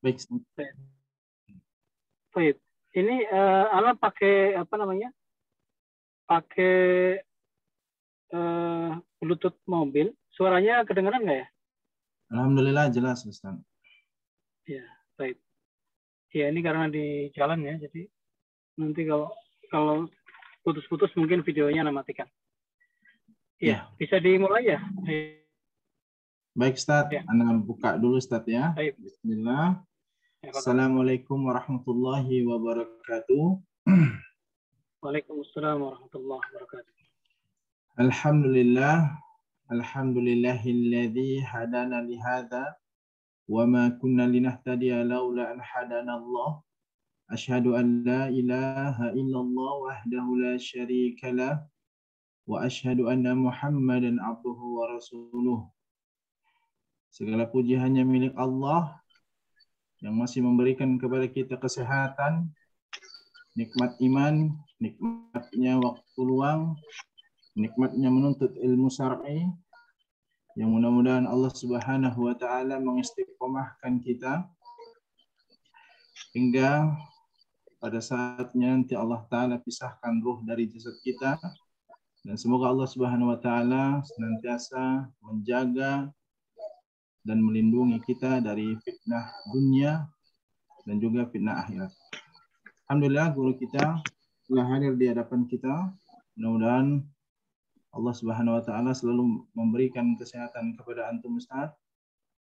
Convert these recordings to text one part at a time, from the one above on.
Baik. Baik. Ini Ana pakai apa namanya? Pakai Bluetooth mobil. Suaranya kedengaran nggak ya? Alhamdulillah jelas, Ustaz. Ya, baik. Ya, ini karena di jalan ya, jadi nanti kalau putus-putus mungkin videonya Ana matikan. Ya, bisa dimulai ya? Baik, Ustaz. Ya. Ana buka dulu, Ustaz ya. Baik. Bismillah. Assalamualaikum warahmatullahi wabarakatuh. Waalaikumsalam warahmatullahi wabarakatuh. Alhamdulillah. Alhamdulillahilladzi hadana lihadza wa ma kunna linahtadiya laula an hadana Allah. Asyhadu an la ilaha illallah wahdahu la syarika lah wa asyhadu anna Muhammadan abduhu wa rasuluh. Segala puji hanya milik Allah yang masih memberikan kepada kita kesehatan, nikmat iman, nikmatnya waktu luang, nikmatnya menuntut ilmu syar'i, yang mudah-mudahan Allah Subhanahu wa taala mengistiqomahkan kita hingga pada saatnya nanti Allah taala pisahkan ruh dari jasad kita, dan semoga Allah Subhanahu wa taala senantiasa menjaga dan melindungi kita dari fitnah dunia dan juga fitnah akhirat. Alhamdulillah guru kita telah hadir di hadapan kita. Mudah-mudahan Allah Subhanahu wa taala selalu memberikan kesehatan kepada antum Ustaz,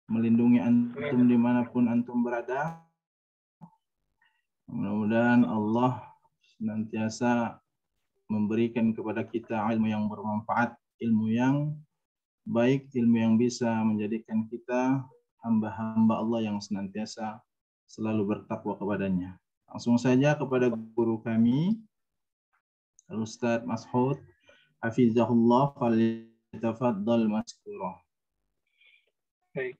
melindungi antum dimanapun antum berada. Mudah-mudahan Allah senantiasa memberikan kepada kita ilmu yang bermanfaat, ilmu yang baik, ilmu yang bisa menjadikan kita hamba-hamba Allah yang senantiasa selalu bertakwa kepadanya. Langsung saja kepada guru kami, Al-Ustaz Mas'ud Hafizahullah, falyatafaddal maskura. Baik.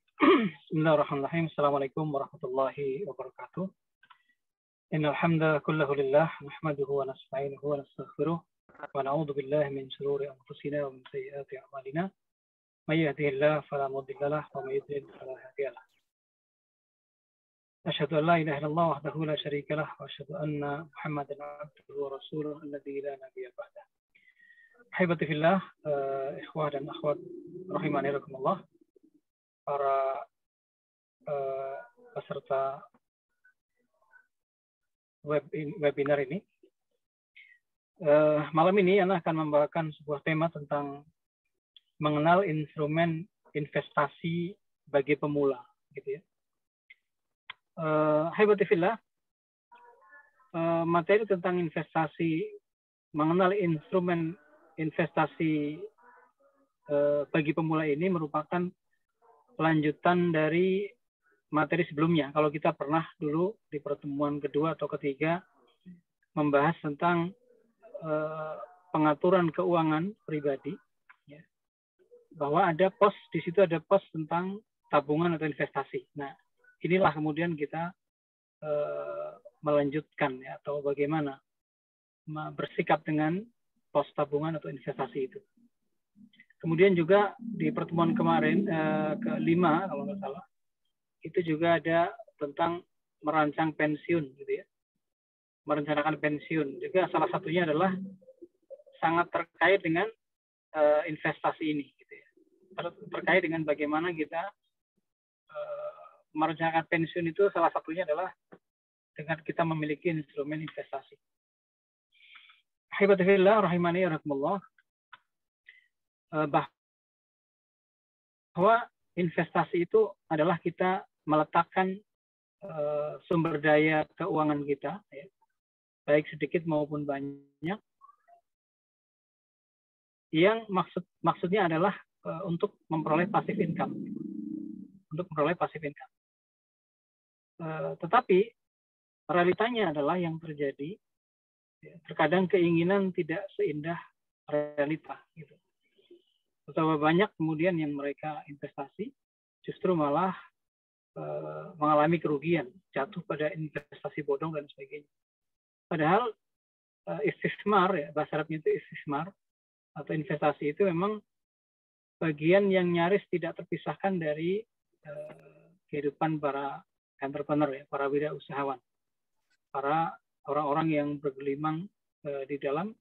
Bismillahirrahmanirrahim. Assalamualaikum warahmatullahi wabarakatuh. Innal hamda kullahu lillah nahmaduhu wa nasta'inuhu wa nastaghfiruh wa na'udzu billahi min shururi anfusina wa min sayyiati a'malina. May yahdihillahu fala mudilla lahu wa may yudlil fala hadiya lahu. Asyhadu an la ilaha illallah wahdahu la syarika lahu wa asyhadu anna Muhammadan abduhu wa rasuluhu alladzi la nabiyya ba'dahu. Ahibati fillah, ikhwah dan akhwat rahimani rahimakumullah, para peserta webinar ini. Malam ini Ana akan membawakan sebuah tema tentang mengenal instrumen investasi bagi pemula, gitu ya. Ahibati fillah, materi tentang investasi, mengenal instrumen investasi bagi pemula ini merupakan lanjutan dari materi sebelumnya. Kalau kita pernah dulu di pertemuan kedua atau ketiga membahas tentang pengaturan keuangan pribadi, ya, bahwa ada pos, di situ ada pos tentang tabungan atau investasi. Nah, inilah kemudian kita melanjutkan, ya, atau bagaimana bersikap dengan pos tabungan atau investasi itu. Kemudian juga di pertemuan kemarin kelima kalau nggak salah, itu juga ada tentang merancang pensiun, gitu ya, merencanakan pensiun. Juga salah satunya adalah sangat terkait dengan investasi ini, gitu ya. Terkait dengan bagaimana kita merencanakan pensiun itu, salah satunya adalah dengan kita memiliki instrumen investasi. Alhamdulillah rahimani rahimakumullah, bahwa investasi itu adalah kita meletakkan sumber daya keuangan kita, ya, baik sedikit maupun banyak, yang maksudnya adalah untuk memperoleh passive income, tetapi realitanya adalah yang terjadi, terkadang keinginan tidak seindah realita, gitu. Betapa banyak kemudian yang mereka investasi justru malah mengalami kerugian, jatuh pada investasi bodong dan sebagainya. Padahal istismar, ya, bahasa Arabnya itu istismar atau investasi itu memang bagian yang nyaris tidak terpisahkan dari kehidupan para entrepreneur ya, para wirausahawan, para orang-orang yang bergelimang di dalam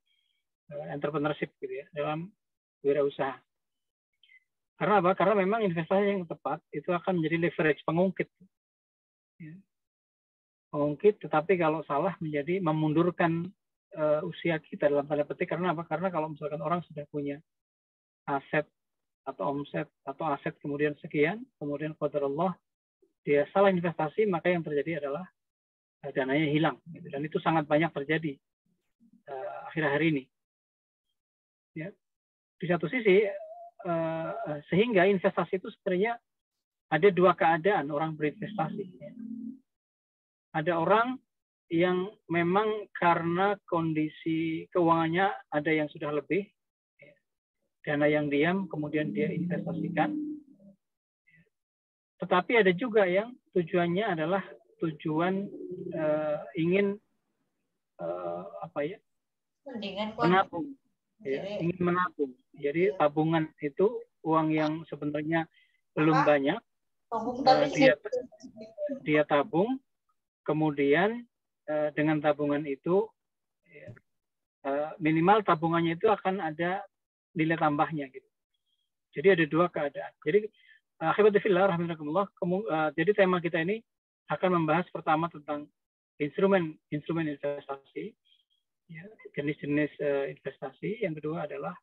entrepreneurship gitu ya, dalam wirausaha. Karena apa? Karena memang investasi yang tepat itu akan menjadi leverage, pengungkit. Ya. Pengungkit, tetapi kalau salah menjadi memundurkan usia kita dalam tanda petik. Karena apa? Karena kalau misalkan orang sudah punya aset atau omset atau aset kemudian sekian, kemudian qadarullah dia salah investasi, maka yang terjadi adalah dananya hilang. Dan itu sangat banyak terjadi akhir-akhir ini. Ya. Di satu sisi, sehingga investasi itu sebenarnya ada dua keadaan orang berinvestasi. Ada orang yang memang karena kondisi keuangannya ada yang sudah lebih, dana yang diam, kemudian dia investasikan. Tetapi ada juga yang tujuannya adalah tujuan ingin menabung. Ya, ingin menabung. Jadi tabungan itu uang yang sebenarnya belum banyak, dia tabung, kemudian dengan tabungan itu minimal tabungannya itu akan ada nilai tambahnya gitu. Jadi ada dua keadaan. Jadi akhirnya jadi tema kita ini akan membahas pertama tentang instrumen investasi, ya, jenis-jenis investasi. Yang kedua adalah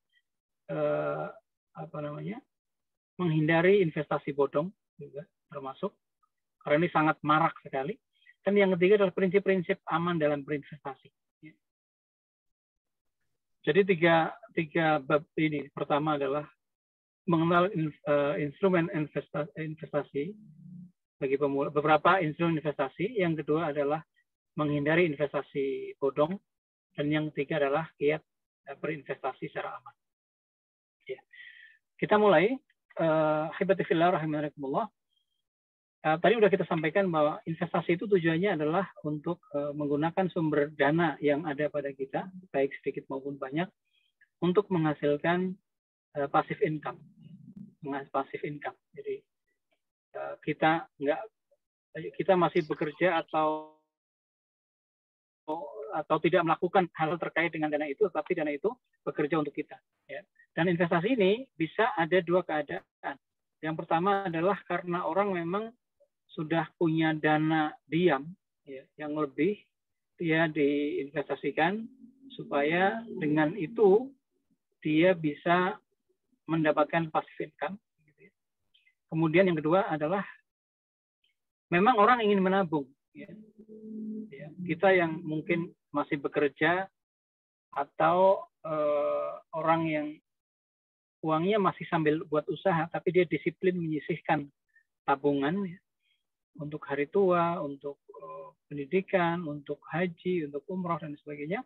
menghindari investasi bodong juga termasuk, karena ini sangat marak sekali. Dan yang ketiga adalah prinsip-prinsip aman dalam berinvestasi. Ya. Jadi tiga bab ini. Pertama adalah mengenal instrumen investasi bagi pemula, beberapa instrumen investasi. Yang kedua adalah menghindari investasi bodong. Dan yang ketiga adalah kiat berinvestasi secara aman. Ya. Kita mulai. Hibati fillah rahimakumullah. Tadi sudah kita sampaikan bahwa investasi itu tujuannya adalah untuk menggunakan sumber dana yang ada pada kita, baik sedikit maupun banyak, untuk menghasilkan passive income. Jadi kita masih bekerja atau tidak melakukan hal terkait dengan dana itu, tapi dana itu bekerja untuk kita. Ya. Dan investasi ini bisa ada dua keadaan. Yang pertama adalah karena orang memang sudah punya dana diam ya, yang lebih, dia diinvestasikan supaya dengan itu dia bisa mendapatkan passive income. Kemudian yang kedua adalah memang orang ingin menabung. Ya. Kita yang mungkin masih bekerja atau orang yang uangnya masih sambil buat usaha, tapi dia disiplin menyisihkan tabungan ya, untuk hari tua, untuk pendidikan, untuk haji, untuk umroh dan sebagainya.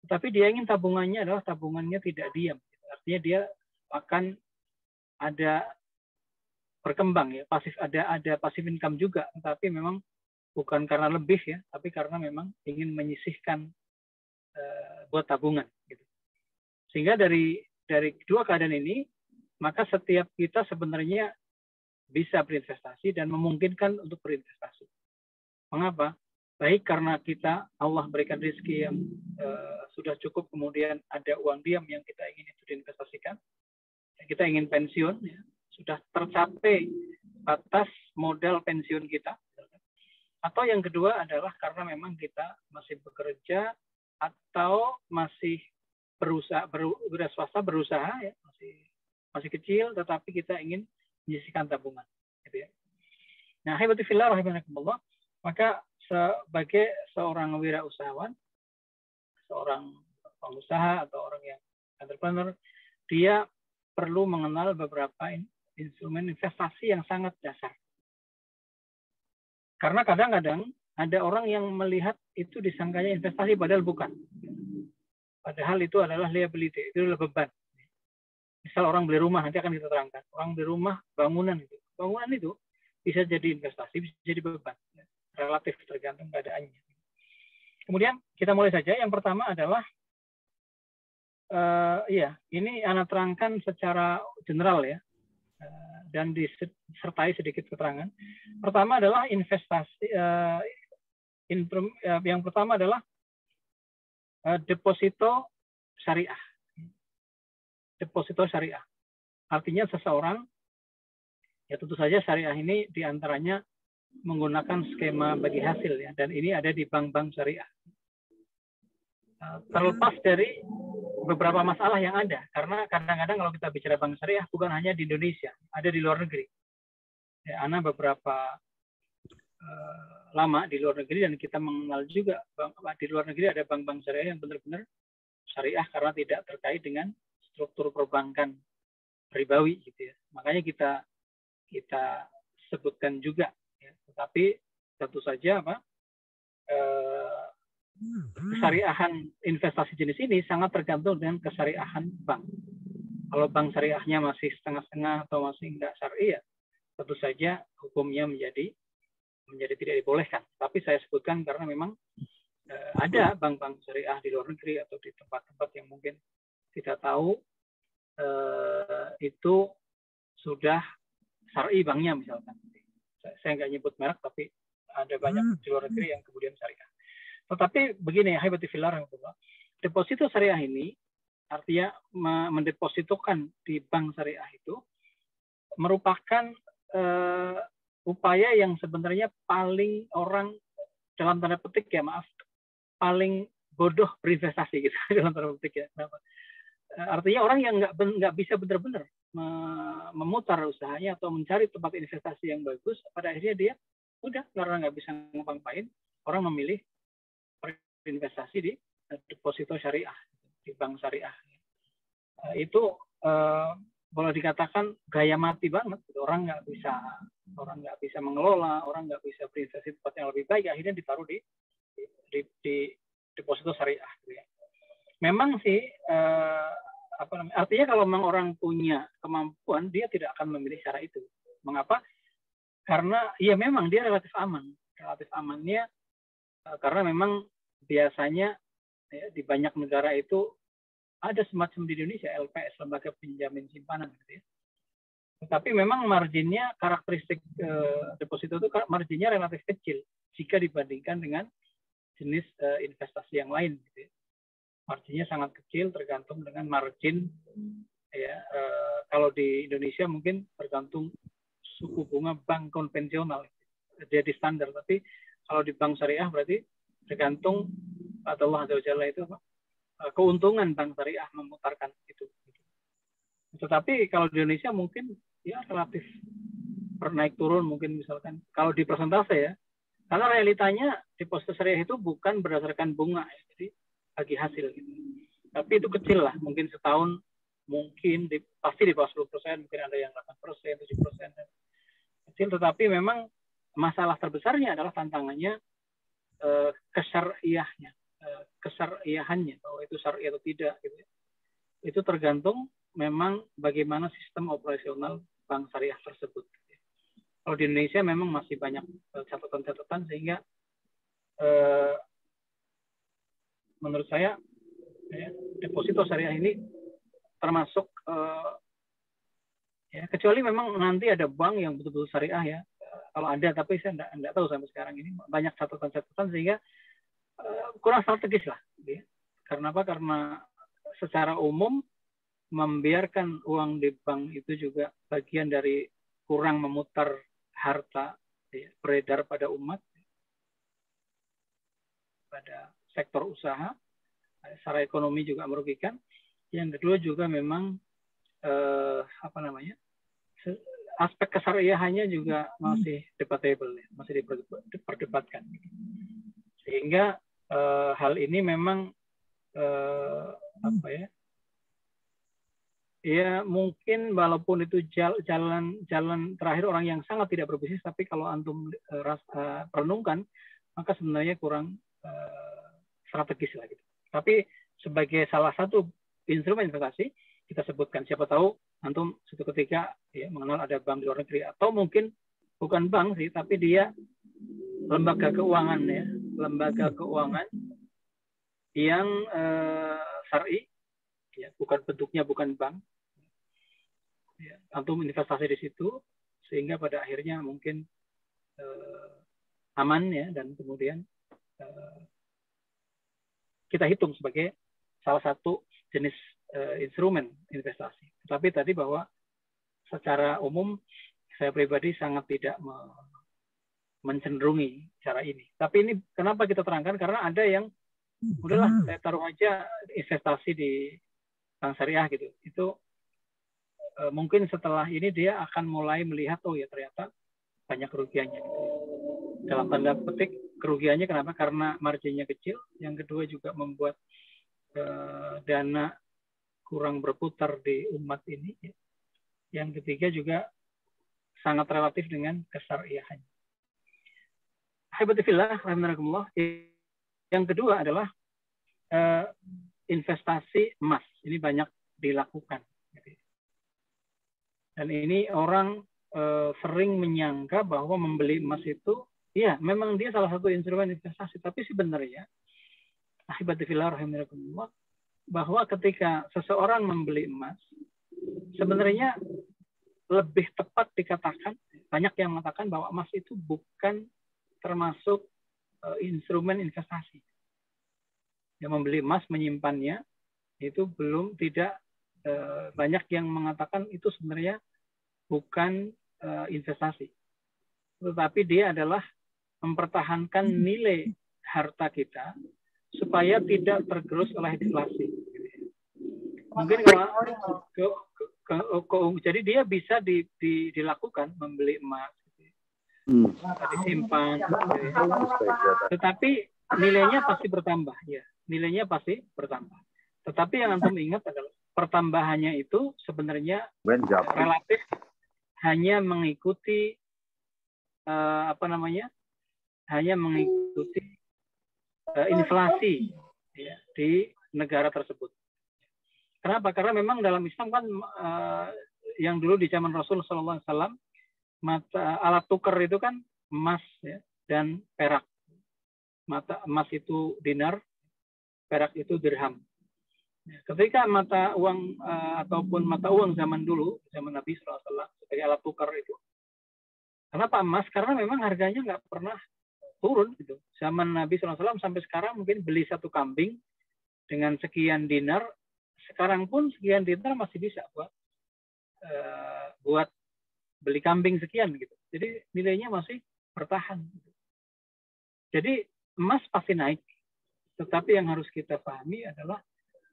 Tapi dia ingin tabungannya adalah tabungannya tidak diam. Artinya dia akan ada berkembang ya, ada passive income juga, tapi memang bukan karena lebih ya, tapi karena memang ingin menyisihkan buat tabungan. Gitu. Sehingga dari dua keadaan ini, maka setiap kita sebenarnya bisa berinvestasi dan memungkinkan untuk berinvestasi. Mengapa? Baik karena Allah berikan rezeki yang sudah cukup, kemudian ada uang diam yang kita ingin itu diinvestasikan. Kita ingin pensiun, ya, sudah tercapai batas modal pensiun kita. Atau yang kedua adalah karena memang kita masih bekerja atau masih berusaha ya, masih kecil, tetapi kita ingin menyisihkan tabungan. Gitu ya. Nah, hibati fillah rahimakumullah, maka sebagai seorang wirausahawan, seorang pengusaha atau orang yang entrepreneur, dia perlu mengenal beberapa instrumen investasi yang sangat dasar. Karena kadang-kadang ada orang yang melihat itu disangkanya investasi, padahal bukan. Padahal itu adalah liability, itu adalah beban. Misal orang beli rumah, nanti akan kita terangkan. Orang beli rumah, bangunan itu. Bangunan itu bisa jadi investasi, bisa jadi beban. Relatif tergantung keadaannya. Kemudian kita mulai saja. Yang pertama adalah, ini Ana terangkan secara general ya. dan disertai sedikit keterangan. Pertama adalah investasi. Yang pertama adalah deposito syariah. Deposito syariah. Artinya seseorang, ya tentu saja syariah ini diantaranya menggunakan skema bagi hasil, ya, dan ini ada di bank-bank syariah. Terlepas dari beberapa masalah yang ada, karena kadang-kadang kalau kita bicara bank syariah bukan hanya di Indonesia, ada di luar negeri. Ya, Ana beberapa lama di luar negeri dan kita mengenal juga di luar negeri ada bank-bank syariah yang benar-benar syariah karena tidak terkait dengan struktur perbankan ribawi, gitu ya. Makanya kita sebutkan juga, ya. Tetapi tentu saja kesyariahan investasi jenis ini sangat tergantung dengan kesyariahan bank. Kalau bank syariahnya masih setengah-setengah atau masih enggak syariah, ya, tentu saja hukumnya menjadi tidak dibolehkan. Tapi saya sebutkan karena memang ada bank-bank syariah di luar negeri atau di tempat-tempat yang mungkin kita tahu itu sudah syar'i banknya misalkan. Saya nggak nyebut merek, tapi ada banyak di luar negeri yang kemudian syariah. Tetapi begini, haibati fillah, deposito syariah ini artinya mendepositokan di bank syariah itu merupakan upaya yang sebenarnya paling orang dalam tanda petik, ya maaf, paling bodoh berinvestasi gitu dalam tanda petik, ya. Artinya orang yang nggak bisa benar-benar memutar usahanya atau mencari tempat investasi yang bagus, pada akhirnya dia udah karena nggak bisa ngapain, orang memilih investasi di deposito syariah, di bank syariah. Itu boleh dikatakan gaya mati banget. Orang nggak bisa mengelola, orang nggak bisa berinvestasi di tempat yang lebih baik, akhirnya ditaruh di deposito syariah. Memang sih artinya kalau memang orang punya kemampuan, dia tidak akan memilih cara itu. Mengapa? Karena ya memang dia relatif aman. Relatif amannya karena memang biasanya, ya, di banyak negara itu ada semacam di Indonesia LPS, lembaga penjamin simpanan, gitu ya. Tetapi memang marginnya, karakteristik deposito itu marginnya relatif kecil jika dibandingkan dengan jenis investasi yang lain, gitu ya. Marginnya sangat kecil, tergantung dengan margin, ya. Kalau di Indonesia mungkin tergantung suku bunga bank konvensional, jadi standar. Tapi kalau di bank syariah berarti tergantung Allah Azza wa Jalla itu keuntungan bank syariah memutarkan itu. Tetapi kalau di Indonesia mungkin ya relatif bernaik turun, mungkin misalkan kalau di persentase, ya, karena realitanya deposito syariah itu bukan berdasarkan bunga, ya, jadi bagi hasil gitu. Tapi itu kecil lah, mungkin setahun mungkin pasti di bawah 10%, mungkin ada yang 8%, 7%, kecil. Tetapi memang masalah terbesarnya adalah tantangannya kesyariahannya, bahwa itu syar'i atau tidak, gitu. Itu tergantung memang bagaimana sistem operasional bank syariah tersebut. Kalau di Indonesia memang masih banyak catatan-catatan sehingga menurut saya, ya, deposito syariah ini termasuk ya, kecuali memang nanti ada bank yang betul-betul syariah, ya. Kalau ada, tapi saya enggak tahu sampai sekarang ini, banyak catatan-catatan sehingga kurang strategis lah. Ya. Karena apa? Karena secara umum membiarkan uang di bank itu juga bagian dari kurang memutar harta, ya, beredar pada umat, pada sektor usaha, secara ekonomi juga merugikan. Yang kedua juga memang aspek kesyariahannya juga masih debatable, ya, masih diperdebatkan. Sehingga hal ini memang ya mungkin walaupun itu jalan terakhir orang yang sangat tidak berbisnis, tapi kalau antum renungkan, maka sebenarnya kurang strategis lah gitu. Tapi sebagai salah satu instrumen investasi kita sebutkan, siapa tahu antum suatu ketika, ya, mengenal ada bank di luar negeri, atau mungkin bukan bank sih, tapi dia lembaga keuangan, ya, lembaga keuangan yang syar'i, ya, bukan bentuknya bukan bank, Ya, antum investasi di situ sehingga pada akhirnya mungkin aman ya, dan kemudian kita hitung sebagai salah satu jenis instrumen investasi. Tetapi tadi bahwa secara umum saya pribadi sangat tidak mencenderungi cara ini. Tapi ini kenapa kita terangkan? Karena ada yang udahlah saya taruh aja investasi di bank syariah gitu. Itu mungkin setelah ini dia akan mulai melihat, oh ya ternyata banyak kerugiannya. Dalam tanda petik kerugiannya kenapa? Karena marginnya kecil. Yang kedua juga membuat dana kurang berputar di umat ini. Yang ketiga juga sangat relatif dengan kesyariahan. Habibatifillah, rahimahumullah. Yang kedua adalah investasi emas. Ini banyak dilakukan. Dan ini orang sering menyangka bahwa membeli emas itu, ya memang dia salah satu instrumen investasi. Tapi sebenarnya, ahibatifillah rahimahumullah, bahwa ketika seseorang membeli emas, sebenarnya lebih tepat dikatakan, banyak yang mengatakan bahwa emas itu bukan termasuk instrumen investasi. Yang membeli emas menyimpannya itu belum tidak banyak yang mengatakan itu sebenarnya bukan investasi, tetapi dia adalah mempertahankan nilai harta kita supaya tidak tergerus oleh inflasi. Mungkin kalau jadi dia bisa dilakukan membeli emas, disimpan, tetapi nilainya pasti bertambah, ya nilainya pasti bertambah. Tetapi yang antum ingat adalah pertambahannya itu sebenarnya relatif hanya mengikuti hanya mengikuti inflasi ya, di negara tersebut. Kenapa? Karena memang dalam Islam kan yang dulu di zaman Rasul SAW alat tukar itu kan emas ya, dan perak. Emas itu dinar, perak itu dirham. Ketika mata uang ataupun mata uang zaman dulu, zaman Nabi SAW sebagai alat tukar itu, kenapa emas? Karena memang harganya nggak pernah turun gitu. Zaman Nabi SAW sampai sekarang mungkin beli satu kambing dengan sekian dinar, sekarang pun sekian dinar masih bisa buat beli kambing sekian gitu. Jadi nilainya masih bertahan. Gitu. Jadi emas pasti naik, tetapi yang harus kita pahami adalah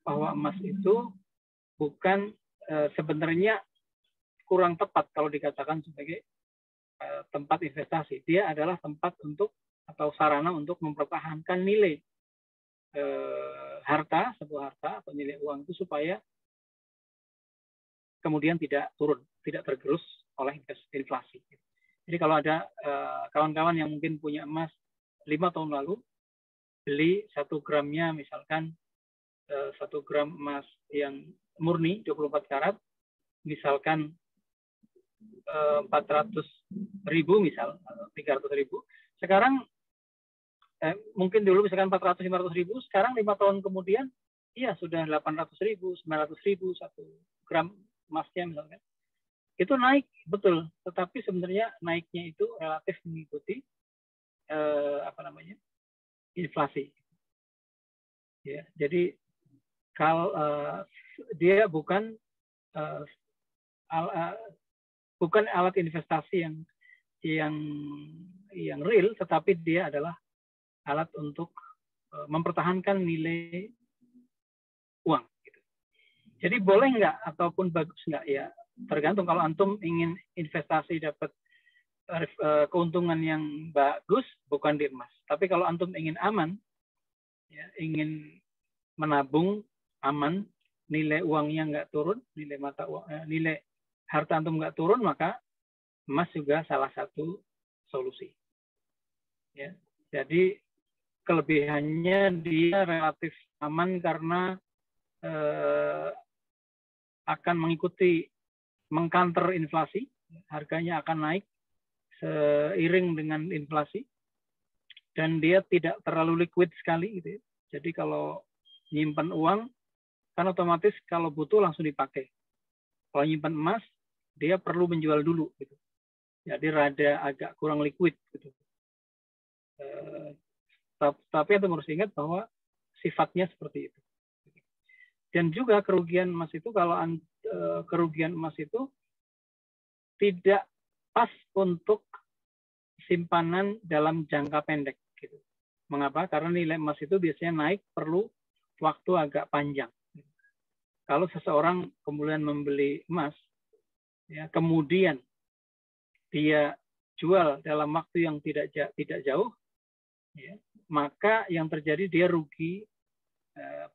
bahwa emas itu bukan sebenarnya kurang tepat kalau dikatakan sebagai tempat investasi. Dia adalah tempat untuk atau sarana untuk mempertahankan nilai harta, sebuah harta atau nilai uang itu supaya kemudian tidak turun, tidak tergerus oleh inflasi. Jadi kalau ada kawan-kawan yang mungkin punya emas 5 tahun lalu, beli 1 gramnya misalkan 1 gram emas yang murni 24 karat, misalkan 400.000 misal, 300.000. Sekarang mungkin dulu misalkan 400-500.000, sekarang 5 tahun kemudian, iya sudah 800.000, 900.000 1 gram emasnya misalkan. Itu naik, betul. Tetapi sebenarnya naiknya itu relatif mengikuti inflasi. Ya, jadi kalau dia bukan alat investasi yang real, tetapi dia adalah alat untuk mempertahankan nilai uang. Gitu. Jadi boleh nggak ataupun bagus nggak ya, tergantung. Kalau antum ingin investasi dapat keuntungan yang bagus, bukan di emas. Tapi kalau antum ingin aman, ya, ingin menabung aman, nilai uangnya nggak turun, nilai harta antum nggak turun, maka emas juga salah satu solusi. Ya, jadi kelebihannya dia relatif aman karena akan mengcounter inflasi, harganya akan naik seiring dengan inflasi, dan dia tidak terlalu liquid sekali gitu ya. Jadi kalau nyimpan uang kan otomatis kalau butuh langsung dipakai. Kalau nyimpan emas dia perlu menjual dulu gitu. Jadi rada agak kurang liquid gitu. Tapi kita harus ingat bahwa sifatnya seperti itu. Dan juga kerugian emas itu, kalau kerugian emas itu tidak pas untuk simpanan dalam jangka pendek gitu. Mengapa? Karena nilai emas itu biasanya naik perlu waktu agak panjang. Kalau seseorang kemudian membeli emas, ya, kemudian dia jual dalam waktu yang tidak jauh, ya, maka yang terjadi dia rugi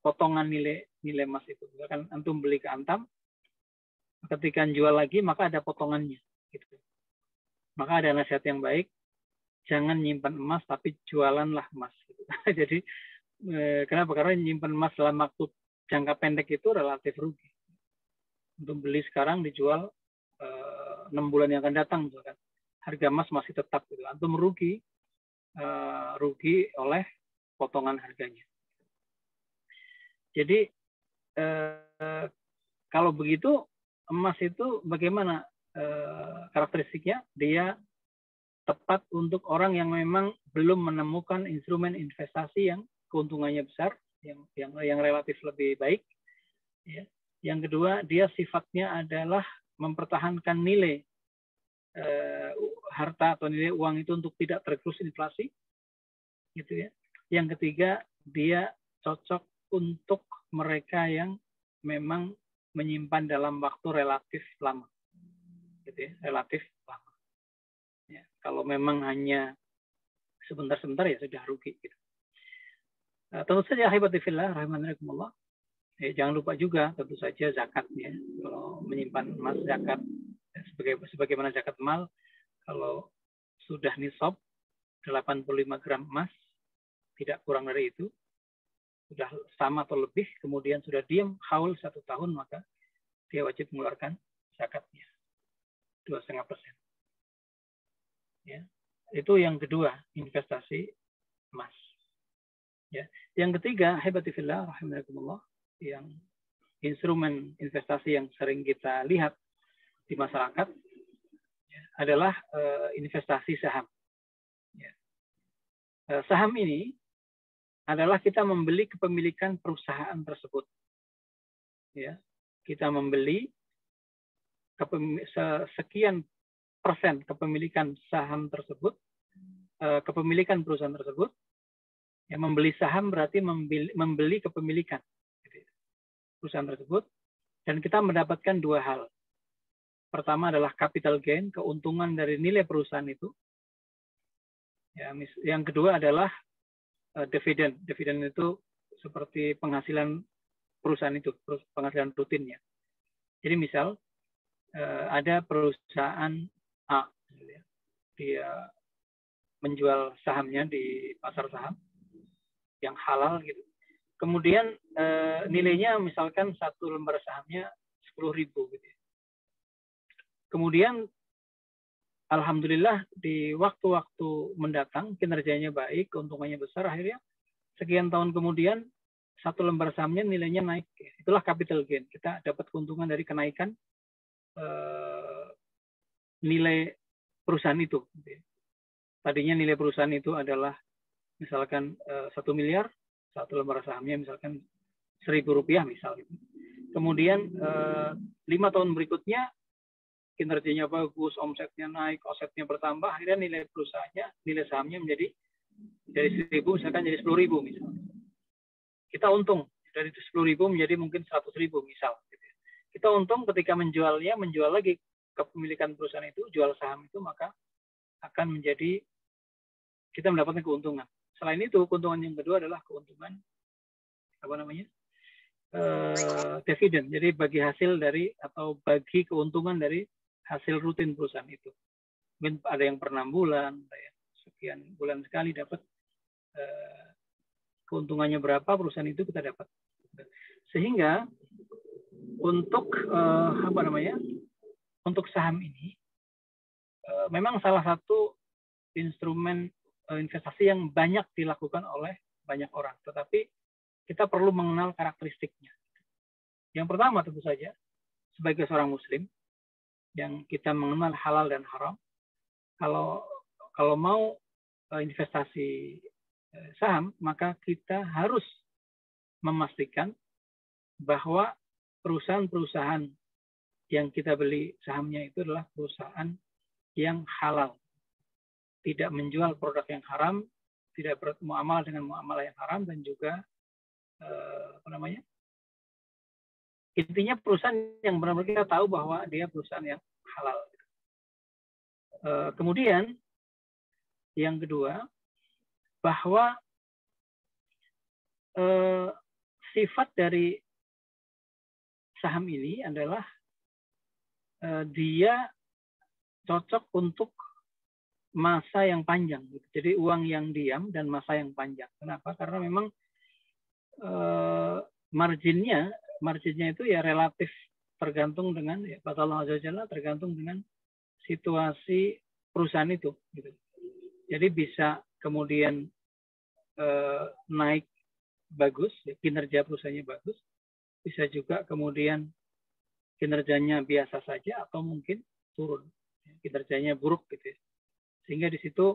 potongan nilai emas itu. Misalkan antum beli ke Antam, ketika jual lagi maka ada potongannya. Gitu. Maka ada nasihat yang baik, jangan nyimpan emas tapi jualanlah emas. Gitu. Jadi kenapa? Karena nyimpan emas dalam waktu jangka pendek itu relatif rugi. Untuk beli sekarang dijual 6 bulan yang akan datang, misalkan harga emas masih tetap. Gitu. Antum rugi oleh potongan harganya. Jadi kalau begitu emas itu bagaimana karakteristiknya? Dia tepat untuk orang yang memang belum menemukan instrumen investasi yang keuntungannya besar, yang relatif lebih baik. Ya. Yang kedua, dia sifatnya adalah mempertahankan nilai harta atau nilai uang itu untuk tidak tergerus inflasi, gitu ya. Yang ketiga, dia cocok untuk mereka yang memang menyimpan dalam waktu relatif lama, gitu ya, relatif lama. Ya, kalau memang hanya sebentar-sebentar ya sudah rugi. Gitu. Tentu saja ahibati fillah, rahimanakumullah. Jangan lupa juga tentu saja zakatnya. Kalau menyimpan emas zakat, sebagaimana zakat mal, kalau sudah nisab 85 gram emas, tidak kurang dari itu, sudah sama atau lebih, kemudian sudah diam haul 1 tahun, maka dia wajib mengeluarkan zakatnya 2,5%. Ya, itu yang kedua, investasi emas. Ya, yang ketiga, hebati fillah, rahimahkumullah, yang instrumen investasi yang sering kita lihat di masyarakat ya, adalah investasi saham. Ya. Saham ini adalah kita membeli kepemilikan perusahaan tersebut. Ya, kita membeli sekian persen kepemilikan saham tersebut, kepemilikan perusahaan tersebut. Ya, membeli saham berarti membeli kepemilikan perusahaan tersebut, dan kita mendapatkan 2 hal. Pertama adalah capital gain, keuntungan dari nilai perusahaan itu. Ya, yang kedua adalah dividen. Dividen itu seperti penghasilan perusahaan itu, penghasilan rutinnya. Jadi misal ada perusahaan A, dia menjual sahamnya di pasar saham yang halal gitu. Kemudian nilainya misalkan 1 lembar sahamnya 10.000 gitu. Kemudian alhamdulillah di waktu-waktu mendatang kinerjanya baik, keuntungannya besar, akhirnya sekian tahun kemudian 1 lembar sahamnya nilainya naik. Itulah capital gain. Kita dapat keuntungan dari kenaikan nilai perusahaan itu. Tadinya nilai perusahaan itu adalah misalkan 1 miliar, 1 lembar sahamnya misalkan Rp1.000 misal. Kemudian 5 tahun berikutnya kinerjanya bagus, omsetnya naik, asetnya bertambah, akhirnya nilai perusahaannya, nilai sahamnya menjadi dari 1.000 misalkan jadi 10.000 misalnya. Kita untung dari 10.000 menjadi mungkin 100.000 misal. Kita untung ketika menjual lagi kepemilikan perusahaan itu, jual saham itu, maka akan menjadi kita mendapatkan keuntungan. Selain itu, keuntungan yang kedua adalah keuntungan dividen. Jadi bagi hasil dari atau bagi keuntungan dari hasil rutin perusahaan itu. Mungkin ada yang per 6 bulan, ada yang sekian bulan sekali dapat keuntungannya berapa perusahaan itu kita dapat. Sehingga untuk untuk saham ini memang salah satu instrumen investasi yang banyak dilakukan oleh banyak orang, tetapi kita perlu mengenal karakteristiknya. Yang pertama tentu saja sebagai seorang muslim yang kita mengenal halal dan haram. Kalau mau investasi saham, maka kita harus memastikan bahwa perusahaan-perusahaan yang kita beli sahamnya itu adalah perusahaan yang halal. Tidak menjual produk yang haram, tidak bermuamalah dengan muamalah yang haram, dan juga intinya perusahaan yang benar-benar kita tahu bahwa dia perusahaan yang halal. Kemudian yang kedua, bahwa sifat dari saham ini adalah dia cocok untuk masa yang panjang. Jadi uang yang diam dan masa yang panjang. Kenapa? Karena memang marginnya itu ya relatif tergantung dengan kata Allah Azza wa Jalla, tergantung dengan situasi perusahaan itu. Gitu. Jadi bisa kemudian naik bagus, kinerja perusahaannya bagus, bisa juga kemudian kinerjanya biasa saja atau mungkin turun, kinerjanya buruk gitu ya. Sehingga di situ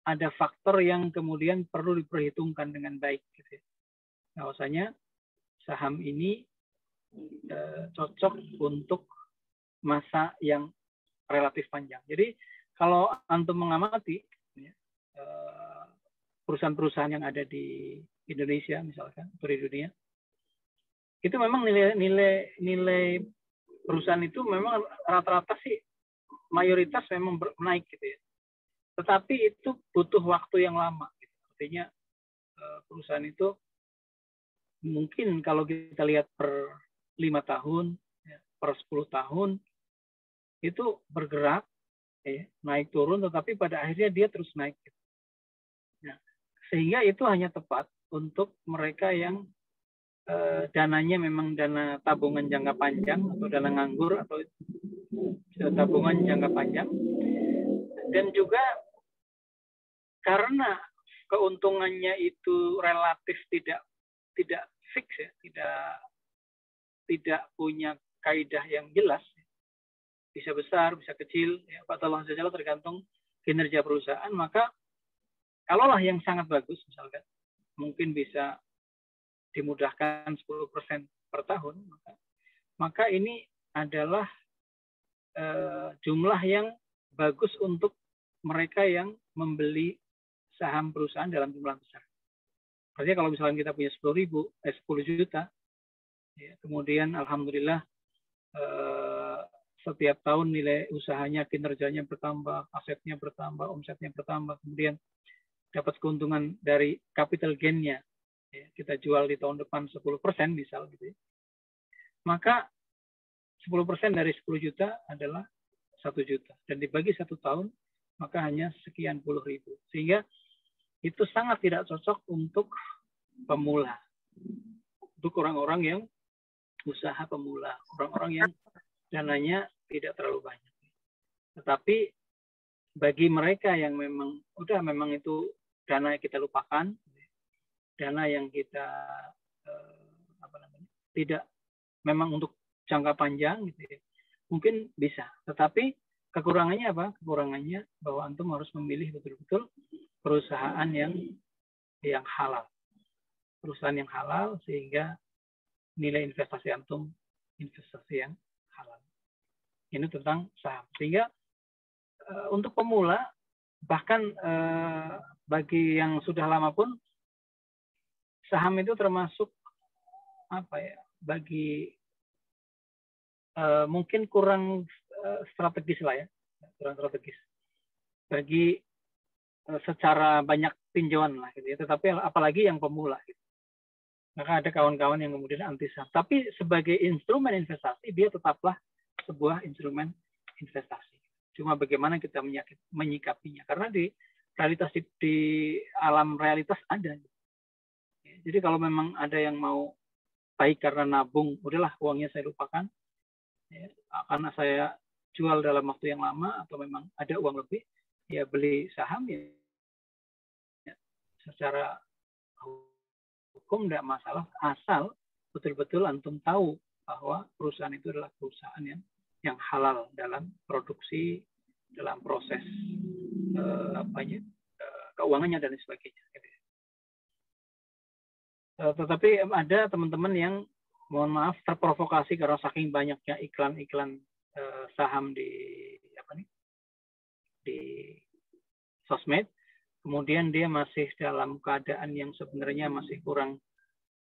ada faktor yang kemudian perlu diperhitungkan dengan baik gitu ya. Bahwasanya saham ini cocok untuk masa yang relatif panjang. Jadi kalau antum mengamati perusahaan-perusahaan yang ada di Indonesia misalkan atau di dunia, itu memang nilai perusahaan itu memang rata-rata sih mayoritas memang naik gitu ya. Tetapi itu butuh waktu yang lama. Gitu. Artinya perusahaan itu mungkin kalau kita lihat per 5 tahun, per 10 tahun, itu bergerak, naik turun, tetapi pada akhirnya dia terus naik. Gitu. Nah, sehingga itu hanya tepat untuk mereka yang dananya memang dana tabungan jangka panjang atau dana nganggur atau tabungan jangka panjang, dan juga karena keuntungannya itu relatif tidak fix ya, tidak punya kaidah yang jelas, bisa besar bisa kecil ya, Allah Azza wa Jalla tergantung kinerja perusahaan. Maka kalaulah yang sangat bagus misalkan mungkin bisa dimudahkan 10% per tahun, maka ini adalah jumlah yang bagus untuk mereka yang membeli saham perusahaan dalam jumlah besar. Artinya kalau misalnya kita punya 10 juta, ya, kemudian alhamdulillah setiap tahun nilai usahanya, kinerjanya bertambah, asetnya bertambah, omsetnya bertambah, kemudian dapat keuntungan dari capital gain-nya, ya, kita jual di tahun depan 10% misal gitu ya. Maka 10% dari 10 juta adalah 1 juta. Dan dibagi 1 tahun, maka hanya sekian puluh ribu. Sehingga itu sangat tidak cocok untuk pemula. Untuk orang-orang yang usaha pemula. Orang-orang yang dananya tidak terlalu banyak. Tetapi bagi mereka yang memang itu dana yang kita lupakan, dana yang kita tidak memang untuk jangka panjang gitu ya, mungkin bisa. Tetapi kekurangannya apa? Kekurangannya bahwa antum harus memilih betul-betul perusahaan yang halal. Perusahaan yang halal sehingga nilai investasi antum investasi yang halal. Ini tentang saham. Sehingga untuk pemula, bahkan bagi yang sudah lama pun, saham itu termasuk bagi mungkin kurang strategis lah ya, kurang strategis bagi secara banyak tinjauan lah gitu ya. Tetapi apalagi yang pemula gitu. Maka ada kawan-kawan yang kemudian anti saham. Tapi sebagai instrumen investasi dia tetaplah sebuah instrumen investasi. Cuma bagaimana kita menyikapinya. Karena di realitas di alam realitas ada. Jadi kalau memang ada yang mau baik karena nabung, udahlah uangnya saya lupakan, ya, karena saya jual dalam waktu yang lama atau memang ada uang lebih, ya beli saham ya secara hukum tidak masalah, asal betul-betul antum tahu bahwa perusahaan itu adalah perusahaan yang yang halal dalam produksi, dalam proses keuangannya dan sebagainya. Tetapi ada teman-teman yang mohon maaf terprovokasi karena saking banyaknya iklan-iklan saham di sosmed, kemudian dia masih dalam keadaan yang sebenarnya masih kurang,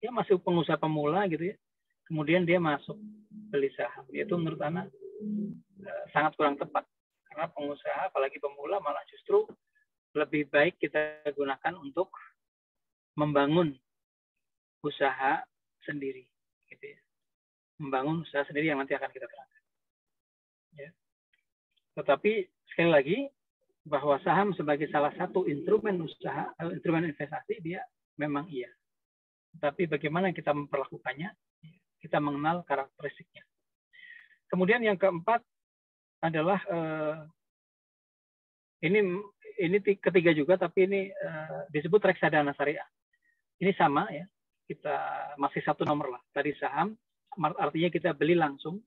ya masih pengusaha pemula gitu ya, kemudian dia masuk beli saham. Itu menurut Ana sangat kurang tepat, karena pengusaha apalagi pemula malah justru lebih baik kita gunakan untuk membangun usaha sendiri, gitu ya. Membangun usaha sendiri yang nanti akan kita terangkan. Ya. Tetapi sekali lagi bahwa saham sebagai salah satu instrumen usaha, instrumen investasi, dia memang iya. Tapi bagaimana kita memperlakukannya, kita mengenal karakteristiknya. Kemudian yang keempat adalah ini ketiga juga, tapi ini disebut reksadana syariah. Ini sama ya. Kita masih satu nomor lah. Tadi saham, artinya kita beli langsung.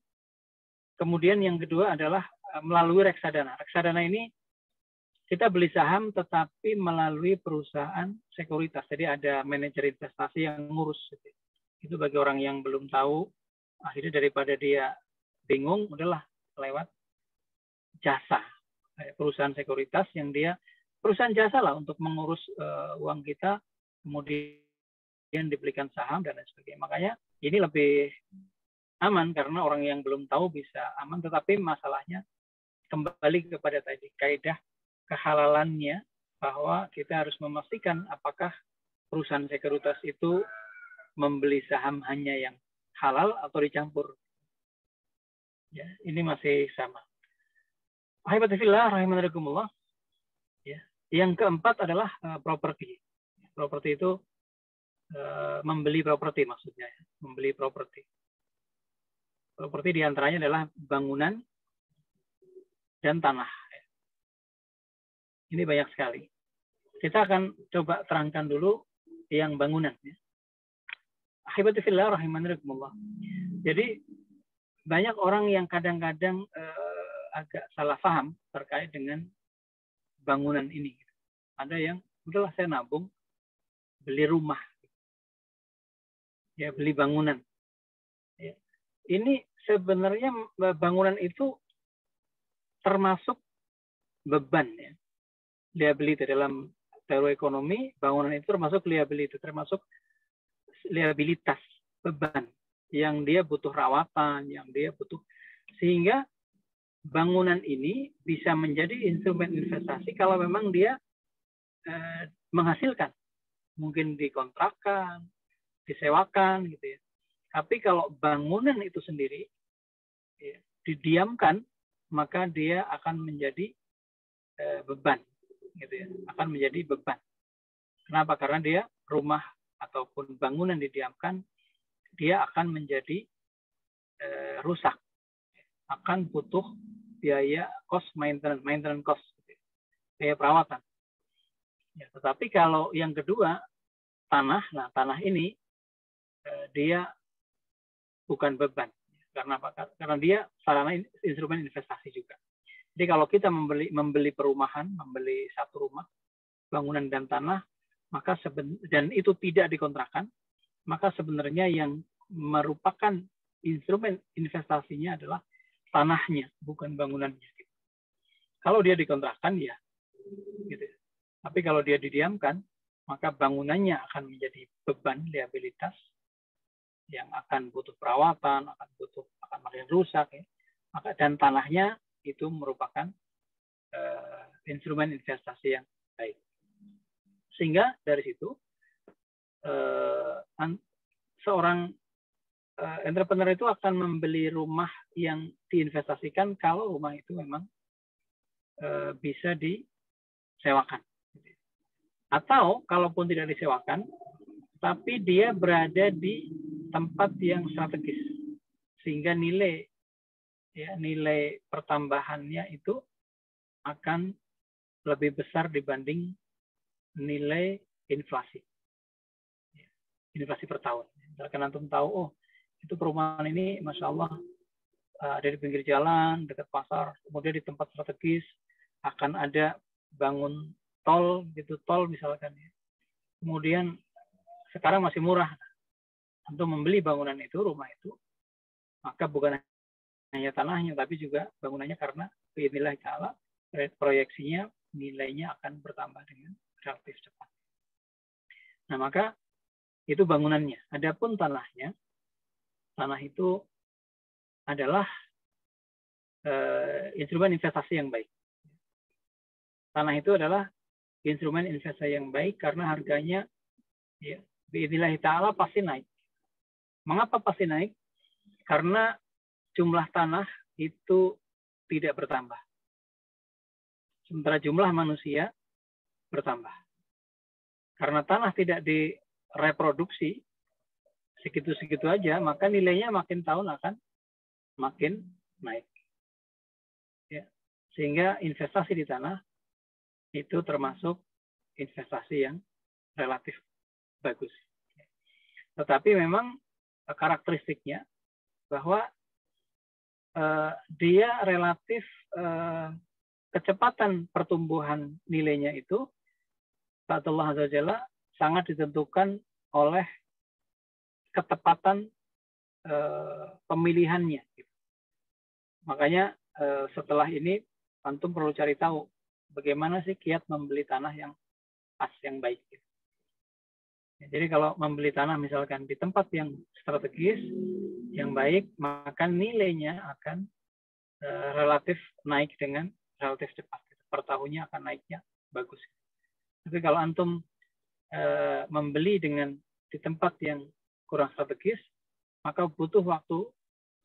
Kemudian yang kedua adalah melalui reksadana. Reksadana ini kita beli saham tetapi melalui perusahaan sekuritas. Jadi ada manajer investasi yang ngurus. Itu bagi orang yang belum tahu, akhirnya daripada dia bingung, udahlah lewat jasa. Perusahaan sekuritas yang dia, perusahaan jasa lah untuk mengurus uang kita, kemudian dibelikan saham dan lain sebagainya. Makanya ini lebih aman karena orang yang belum tahu bisa aman, tetapi masalahnya kembali kepada tadi kaidah kehalalannya, bahwa kita harus memastikan apakah perusahaan sekuritas itu membeli saham hanya yang halal atau dicampur. Ya, ini masih sama. Alhamdulillah, rahimahullah. Ya. Yang keempat adalah properti. Properti itu membeli properti maksudnya, membeli properti. Properti diantaranya adalah bangunan dan tanah. Ini banyak sekali. Kita akan coba terangkan dulu yang bangunan. Alhamdulillah, rahimahullah. Jadi banyak orang yang kadang-kadang agak salah paham terkait dengan bangunan ini. Ada yang udahlah saya nabung, beli rumah. Ya, beli bangunan. Ya. Ini sebenarnya bangunan itu termasuk beban ya. Liability dalam teori ekonomi, bangunan itu termasuk liability, termasuk liabilitas, beban yang dia butuh rawatan, yang dia butuh, sehingga bangunan ini bisa menjadi instrumen investasi kalau memang dia menghasilkan, mungkin dikontrakkan, disewakan gitu ya. Tapi kalau bangunan itu sendiri ya, didiamkan, maka dia akan menjadi beban, gitu ya. Akan menjadi beban. Kenapa? Karena dia rumah ataupun bangunan didiamkan, dia akan menjadi rusak, akan butuh biaya cost maintenance cost, gitu ya. Biaya perawatan. Ya, tetapi kalau yang kedua tanah, nah tanah ini dia bukan beban. Karena apa? Karena dia sarana instrumen investasi juga. Jadi kalau kita membeli perumahan, membeli satu rumah, bangunan dan tanah, maka dan itu tidak dikontrakkan, maka sebenarnya yang merupakan instrumen investasinya adalah tanahnya, bukan bangunannya. Kalau dia dikontrakkan ya, gitu. Tapi kalau dia didiamkan, maka bangunannya akan menjadi beban liabilitas yang akan butuh perawatan, akan makin rusak, ya. Maka dan tanahnya itu merupakan instrumen investasi yang baik. Sehingga dari situ seorang entrepreneur itu akan membeli rumah yang diinvestasikan kalau rumah itu memang bisa disewakan. Atau kalaupun tidak disewakan, tapi dia berada di tempat yang strategis, sehingga nilai pertambahannya itu akan lebih besar dibanding nilai inflasi per tahun. Misalkan antum tahu, oh itu perumahan ini, masya Allah, ada di pinggir jalan, dekat pasar, kemudian di tempat strategis akan ada bangun tol, gitu, tol misalkan. Kemudian sekarang masih murah untuk membeli bangunan itu, rumah itu, maka bukan hanya tanahnya, tapi juga bangunannya, karena biidznillah ta'ala proyeksinya nilainya akan bertambah dengan relatif cepat. Nah, maka itu bangunannya. Adapun tanahnya, tanah itu adalah instrumen investasi yang baik. Tanah itu adalah instrumen investasi yang baik karena harganya, ya, biidznillah ta'ala pasti naik. Mengapa pasti naik? Karena jumlah tanah itu tidak bertambah. Sementara jumlah manusia bertambah. Karena tanah tidak direproduksi segitu-segitu aja, maka nilainya makin tahun akan makin naik. Ya. Sehingga investasi di tanah itu termasuk investasi yang relatif bagus. Tetapi memang karakteristiknya bahwa dia relatif kecepatan pertumbuhan nilainya itu Allah Azza wa Jalla sangat ditentukan oleh ketepatan pemilihannya. Makanya setelah ini antum perlu cari tahu bagaimana sih kiat membeli tanah yang pas, yang baik. Jadi kalau membeli tanah misalkan di tempat yang strategis, yang baik, maka nilainya akan relatif naik dengan relatif cepat. Per tahunnya akan naiknya bagus. Tapi kalau antum membeli di tempat yang kurang strategis, maka butuh waktu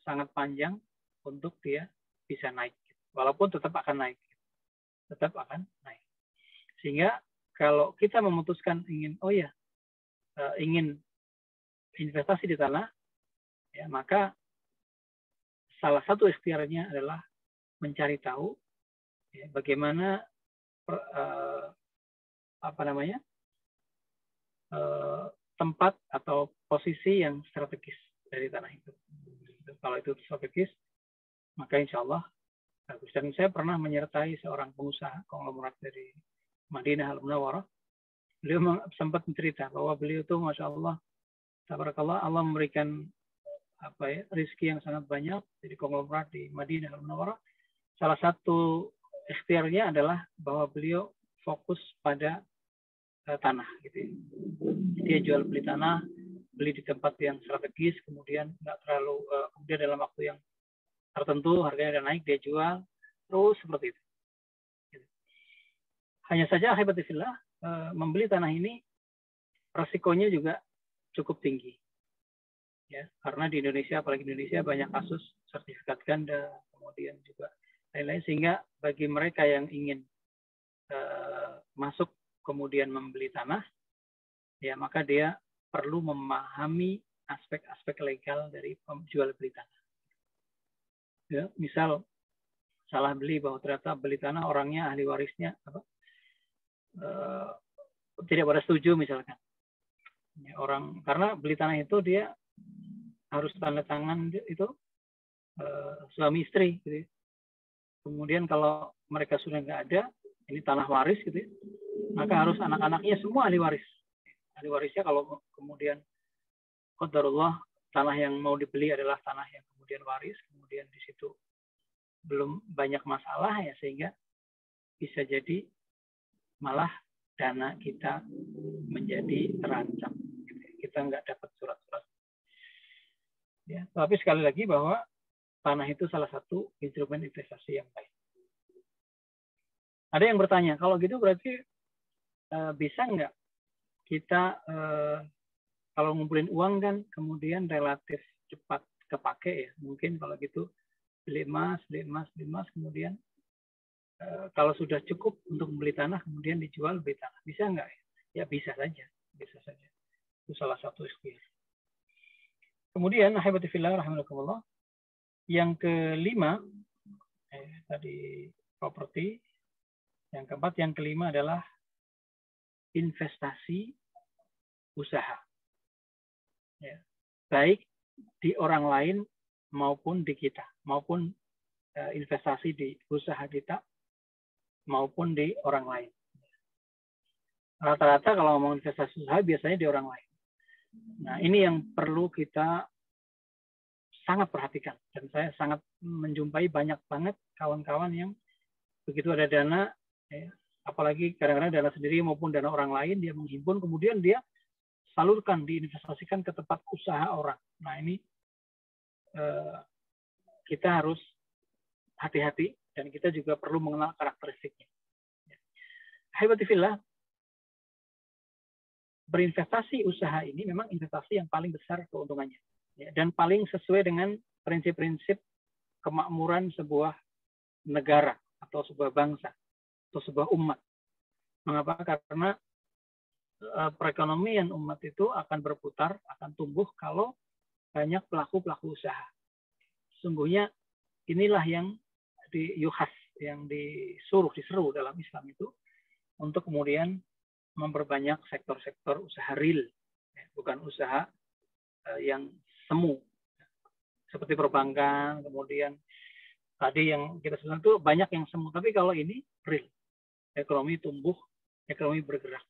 sangat panjang untuk dia bisa naik. Walaupun tetap akan naik. Tetap akan naik. Sehingga kalau kita memutuskan ingin investasi di tanah, ya, maka salah satu ikhtiarnya adalah mencari tahu, ya, bagaimana tempat atau posisi yang strategis dari tanah itu. Kalau itu strategis, maka insya Allah bagus. Dan saya pernah menyertai seorang pengusaha konglomerat dari Madinah Al-Munawwarah. Beliau sempat mencerita bahwa beliau itu, masya Allah, tabarakallah, Allah memberikan rezeki yang sangat banyak dari konglomerat di Madinah Al-Munawwarah. Salah satu ikhtiarnya adalah bahwa beliau fokus pada tanah, gitu. Dia jual beli tanah, beli di tempat yang strategis, kemudian nggak terlalu, kemudian dalam waktu yang tertentu harganya udah naik, dia jual, terus seperti itu. Hanya saja ahibatifillah, membeli tanah ini resikonya juga cukup tinggi, ya, karena di Indonesia, apalagi di Indonesia, banyak kasus sertifikat ganda, kemudian juga lain-lain, sehingga bagi mereka yang ingin masuk kemudian membeli tanah, ya, maka dia perlu memahami aspek-aspek legal dari jual beli tanah. Ya, misal salah beli, bahwa ternyata beli tanah orangnya, ahli warisnya tidak pada setuju misalkan, ya, karena beli tanah itu dia harus tanda tangan itu suami istri, gitu. Kemudian kalau mereka sudah nggak ada, ini tanah waris, gitu, maka harus anak-anaknya semua ahli waris. Ahli warisnya kalau kemudian qadarullah tanah yang mau dibeli adalah tanah yang kemudian waris, kemudian di situ belum banyak masalah, ya, sehingga bisa jadi malah dana kita menjadi terancam. Kita nggak dapat surat-surat. Ya, tapi sekali lagi bahwa tanah itu salah satu instrumen investasi yang baik. Ada yang bertanya, kalau gitu berarti bisa nggak kita kalau ngumpulin uang kan kemudian relatif cepat kepake, ya? Mungkin kalau gitu beli emas, kemudian kalau sudah cukup untuk membeli tanah, kemudian dijual beli tanah. Bisa nggak? Ya bisa saja. Bisa saja. Itu salah satu ikhtiar. Kemudian, ahibatifillah, rahimahullah, yang kelima, tadi properti. Yang keempat, yang kelima adalah investasi usaha. Ya. Baik di orang lain maupun di kita, maupun investasi di usaha kita, maupun di orang lain. Rata-rata kalau ngomong investasi usaha biasanya di orang lain. Nah, ini yang perlu kita sangat perhatikan. Dan saya sangat menjumpai banyak banget kawan-kawan yang begitu ada dana, apalagi kadang-kadang dana sendiri maupun dana orang lain, dia menghimpun, kemudian dia salurkan, diinvestasikan ke tempat usaha orang. Nah, ini kita harus hati-hati dan kita juga perlu mengenal karakteristiknya. Habibatifillah, berinvestasi usaha ini memang investasi yang paling besar keuntungannya, dan paling sesuai dengan prinsip-prinsip kemakmuran sebuah negara atau sebuah bangsa atau sebuah umat. Mengapa? Karena perekonomian umat itu akan berputar, akan tumbuh kalau banyak pelaku-pelaku usaha. Sungguhnya inilah yang diyuhas, yang diseru dalam Islam itu untuk kemudian memperbanyak sektor-sektor usaha real, bukan usaha yang semu, seperti perbankan, kemudian tadi yang kita sebutkan itu banyak yang semu, tapi kalau ini real, ekonomi tumbuh, ekonomi bergerak,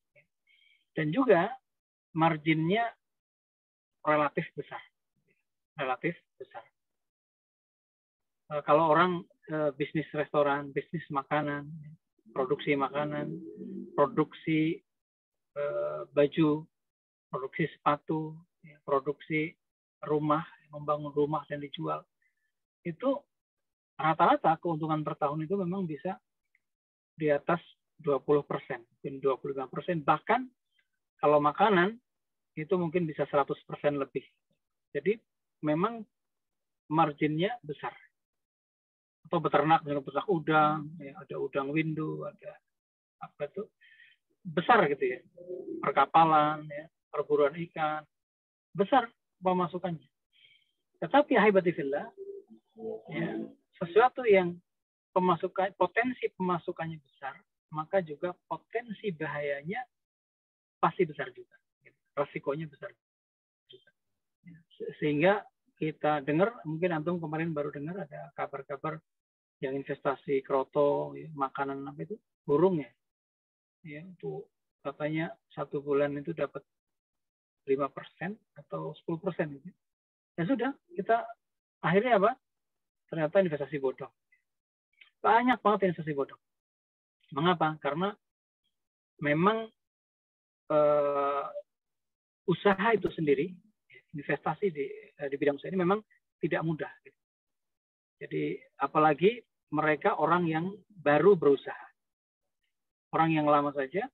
dan juga marginnya relatif besar. Kalau orang bisnis restoran, bisnis makanan, produksi makanan, produksi baju, produksi sepatu, produksi rumah, membangun rumah dan dijual, itu rata-rata keuntungan per tahun itu memang bisa di atas 20%, mungkin 25%, bahkan kalau makanan itu mungkin bisa 100% lebih. Jadi memang marginnya besar. Atau beternak udang, ada udang windu, ada apa itu, besar gitu ya, perkapalan, perburuan ikan, besar pemasukannya. Tetapi habibatifillah, sesuatu yang potensi pemasukannya besar, maka juga potensi bahayanya pasti besar juga, resikonya besar juga. Sehingga kita dengar, mungkin antum kemarin baru dengar ada kabar-kabar yang investasi kroto, makanan apa itu, burung ya, itu katanya 1 bulan itu dapat 5% atau 10% gitu. Ya sudah, kita akhirnya apa? Ternyata investasi bodong. Banyak banget investasi bodong. Mengapa? Karena memang usaha itu sendiri, investasi di bidang usaha ini memang tidak mudah. Jadi apalagi mereka orang yang baru berusaha. Orang yang lama saja,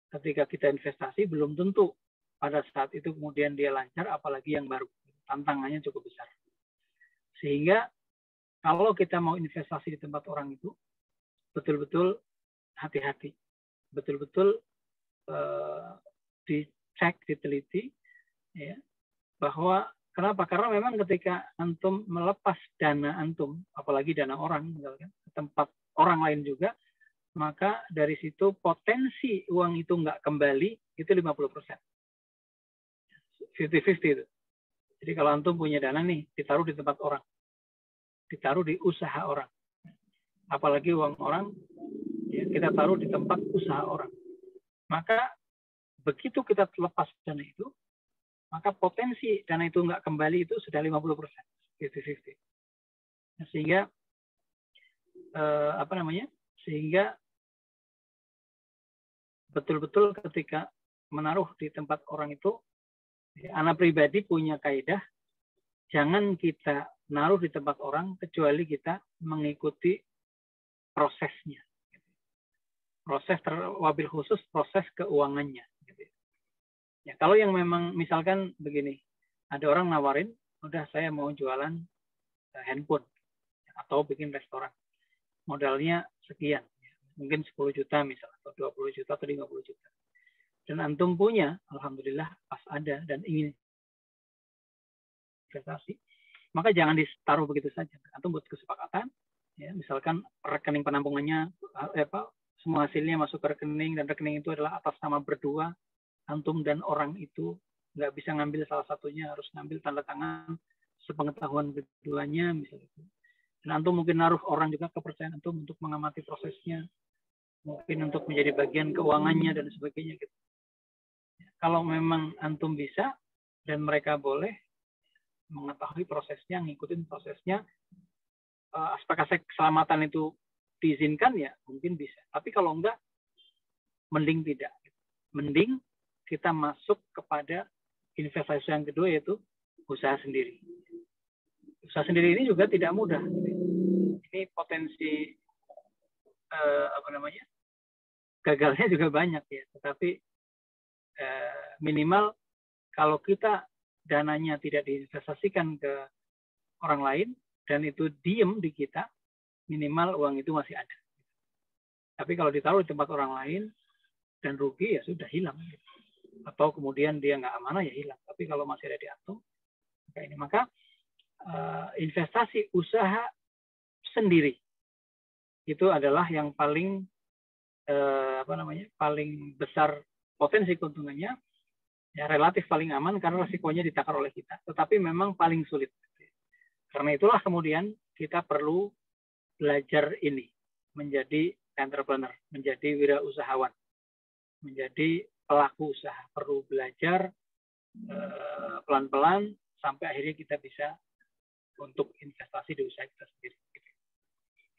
ketika kita investasi belum tentu pada saat itu kemudian dia lancar, apalagi yang baru. Tantangannya cukup besar. Sehingga kalau kita mau investasi di tempat orang itu, betul-betul hati-hati. Betul-betul dicek, diteliti, ya, bahwa kenapa? Karena memang ketika antum melepas dana antum, apalagi dana orang, misalkan, ke tempat orang lain juga, maka dari situ potensi uang itu nggak kembali, itu 50%. 50-50 itu. Jadi kalau antum punya dana nih, ditaruh di tempat orang, ditaruh di usaha orang, apalagi uang orang, ya, kita taruh di tempat usaha orang, maka begitu kita lepas dana itu, maka potensi dana itu nggak kembali itu sudah 50%, 50-50. Sehingga sehingga betul-betul ketika menaruh di tempat orang itu, anak pribadi punya kaidah, jangan kita naruh di tempat orang kecuali kita mengikuti prosesnya. Proses wabil khusus proses keuangannya. Ya, kalau yang memang misalkan begini, ada orang nawarin, udah saya mau jualan handphone atau bikin restoran, modalnya sekian, mungkin 10 juta misalnya, atau 20 juta atau 50 juta. Dan antum punya, alhamdulillah pas ada dan ingin investasi, maka jangan ditaruh begitu saja. Antum buat kesepakatan, ya, misalkan rekening penampungannya, semua hasilnya masuk ke rekening, dan rekening itu adalah atas nama berdua, antum dan orang itu, nggak bisa ngambil salah satunya, harus ngambil tanda tangan sepengetahuan keduanya misalnya. Dan antum mungkin naruh orang juga kepercayaan antum untuk mengamati prosesnya, mungkin untuk menjadi bagian keuangannya dan sebagainya gitu. Kalau memang antum bisa dan mereka boleh mengetahui prosesnya, ngikutin prosesnya, aspek-aspek keselamatan itu diizinkan ya mungkin bisa. Tapi kalau enggak, mending tidak. Mending kita masuk kepada investasi yang kedua, yaitu usaha sendiri. Usaha sendiri ini juga tidak mudah. Ini potensi gagalnya juga banyak ya. Tetapi minimal kalau kita dananya tidak diinvestasikan ke orang lain dan itu diem di kita, minimal uang itu masih ada. Tapi kalau ditaruh di tempat orang lain dan rugi, ya sudah hilang. Atau kemudian dia nggak amanah, ya hilang. Tapi kalau masih ada di antum, maka investasi usaha sendiri itu adalah yang paling paling besar potensi keuntungannya, ya relatif paling aman karena resikonya ditakar oleh kita. Tetapi memang paling sulit. Karena itulah kemudian kita perlu belajar ini menjadi entrepreneur, menjadi wirausahawan, menjadi pelaku usaha. Perlu belajar pelan-pelan sampai akhirnya kita bisa untuk investasi di usaha kita sendiri.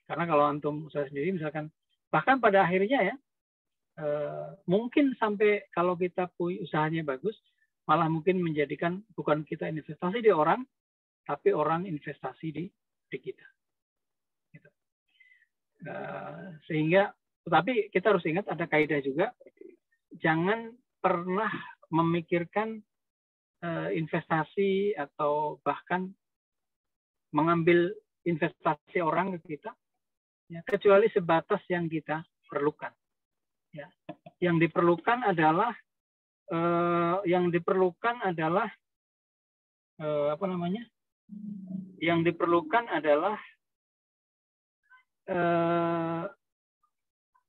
Karena kalau antum usaha sendiri misalkan, bahkan pada akhirnya ya mungkin sampai kalau kita punya usahanya bagus, malah mungkin menjadikan bukan kita investasi di orang, tapi orang investasi di kita. Gitu. Sehingga, tetapi kita harus ingat ada kaidah juga, jangan pernah memikirkan investasi atau bahkan mengambil investasi orang ke kita, ya, kecuali sebatas yang kita perlukan. Ya. Yang diperlukan adalah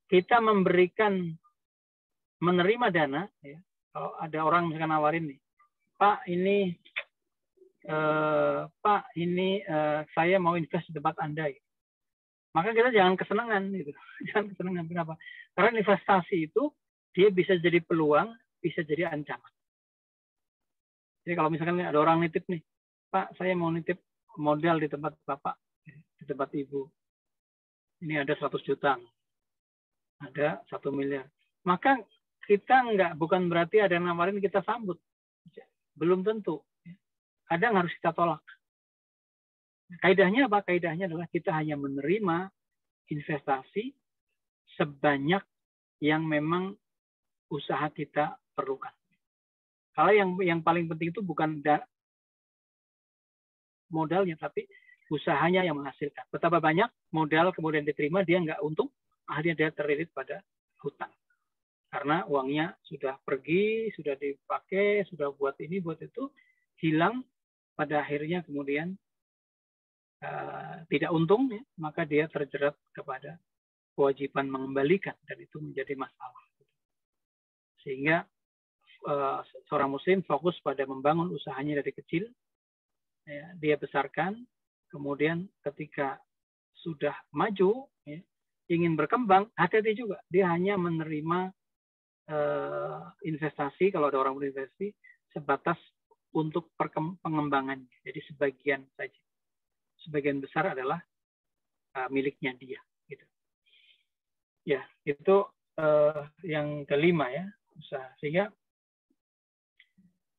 kita menerima dana. Ya. Kalau ada orang misalkan nawarin nih, Pak ini saya mau invest di tempat Anda. Gitu. Maka kita jangan kesenangan gitu. Jangan kesenangan. Kenapa? Karena investasi itu dia bisa jadi peluang, bisa jadi ancaman. Jadi kalau misalkan ada orang nitip nih, Pak, saya mau nitip modal di tempat Bapak, di tempat Ibu. Ini ada 100 juta. Ada 1 miliar. Maka kita bukan berarti ada yang nawarin kita sambut. Belum tentu. Kadang harus kita tolak. Kaidahnya apa? Kaidahnya adalah kita hanya menerima investasi sebanyak yang memang usaha kita perlukan. Kalau yang paling penting itu bukan modalnya, tapi usahanya yang menghasilkan. Betapa banyak modal kemudian diterima, dia nggak untung, akhirnya dia terlilit pada hutang. Karena uangnya sudah pergi, sudah dipakai, sudah buat ini, buat itu, hilang, pada akhirnya kemudian tidak untung, ya, maka dia terjerat kepada kewajiban mengembalikan, dan itu menjadi masalah. Sehingga seorang muslim fokus pada membangun usahanya dari kecil, ya, dia besarkan, kemudian ketika sudah maju, ya, ingin berkembang, hati-hati juga, dia hanya menerima investasi, kalau ada orang berinvestasi, sebatas untuk pengembangannya, jadi sebagian saja. Sebagian besar adalah miliknya dia. Gitu. Ya, itu yang kelima ya, usaha. Sehingga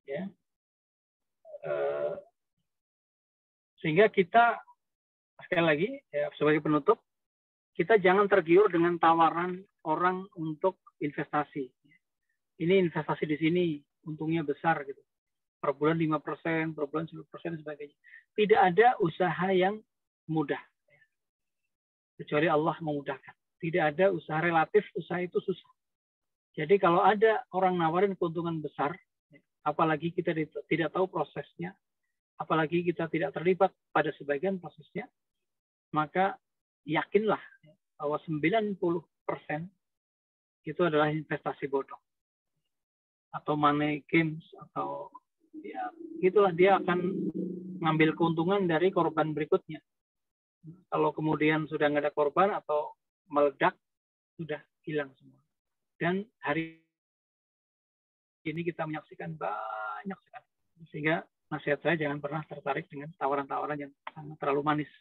ya, sehingga kita sekali lagi ya, sebagai penutup, kita jangan tergiur dengan tawaran orang untuk investasi. Ini investasi di sini, untungnya besar gitu. Per bulan 5%, per bulan 10%, dan sebagainya. Tidak ada usaha yang mudah. Kecuali Allah memudahkan. Tidak ada usaha relatif, usaha itu susah. Jadi kalau ada orang nawarin keuntungan besar, apalagi kita tidak tahu prosesnya, apalagi kita tidak terlibat pada sebagian prosesnya, maka yakinlah bahwa 90% itu adalah investasi bodong. Atau money games, atau ya gitulah, dia akan ngambil keuntungan dari korban berikutnya. Kalau kemudian sudah nggak ada korban atau meledak, sudah hilang semua. Dan hari ini kita menyaksikan banyak sekali. Sehingga nasihat saya jangan pernah tertarik dengan tawaran-tawaran yang sangat terlalu manis.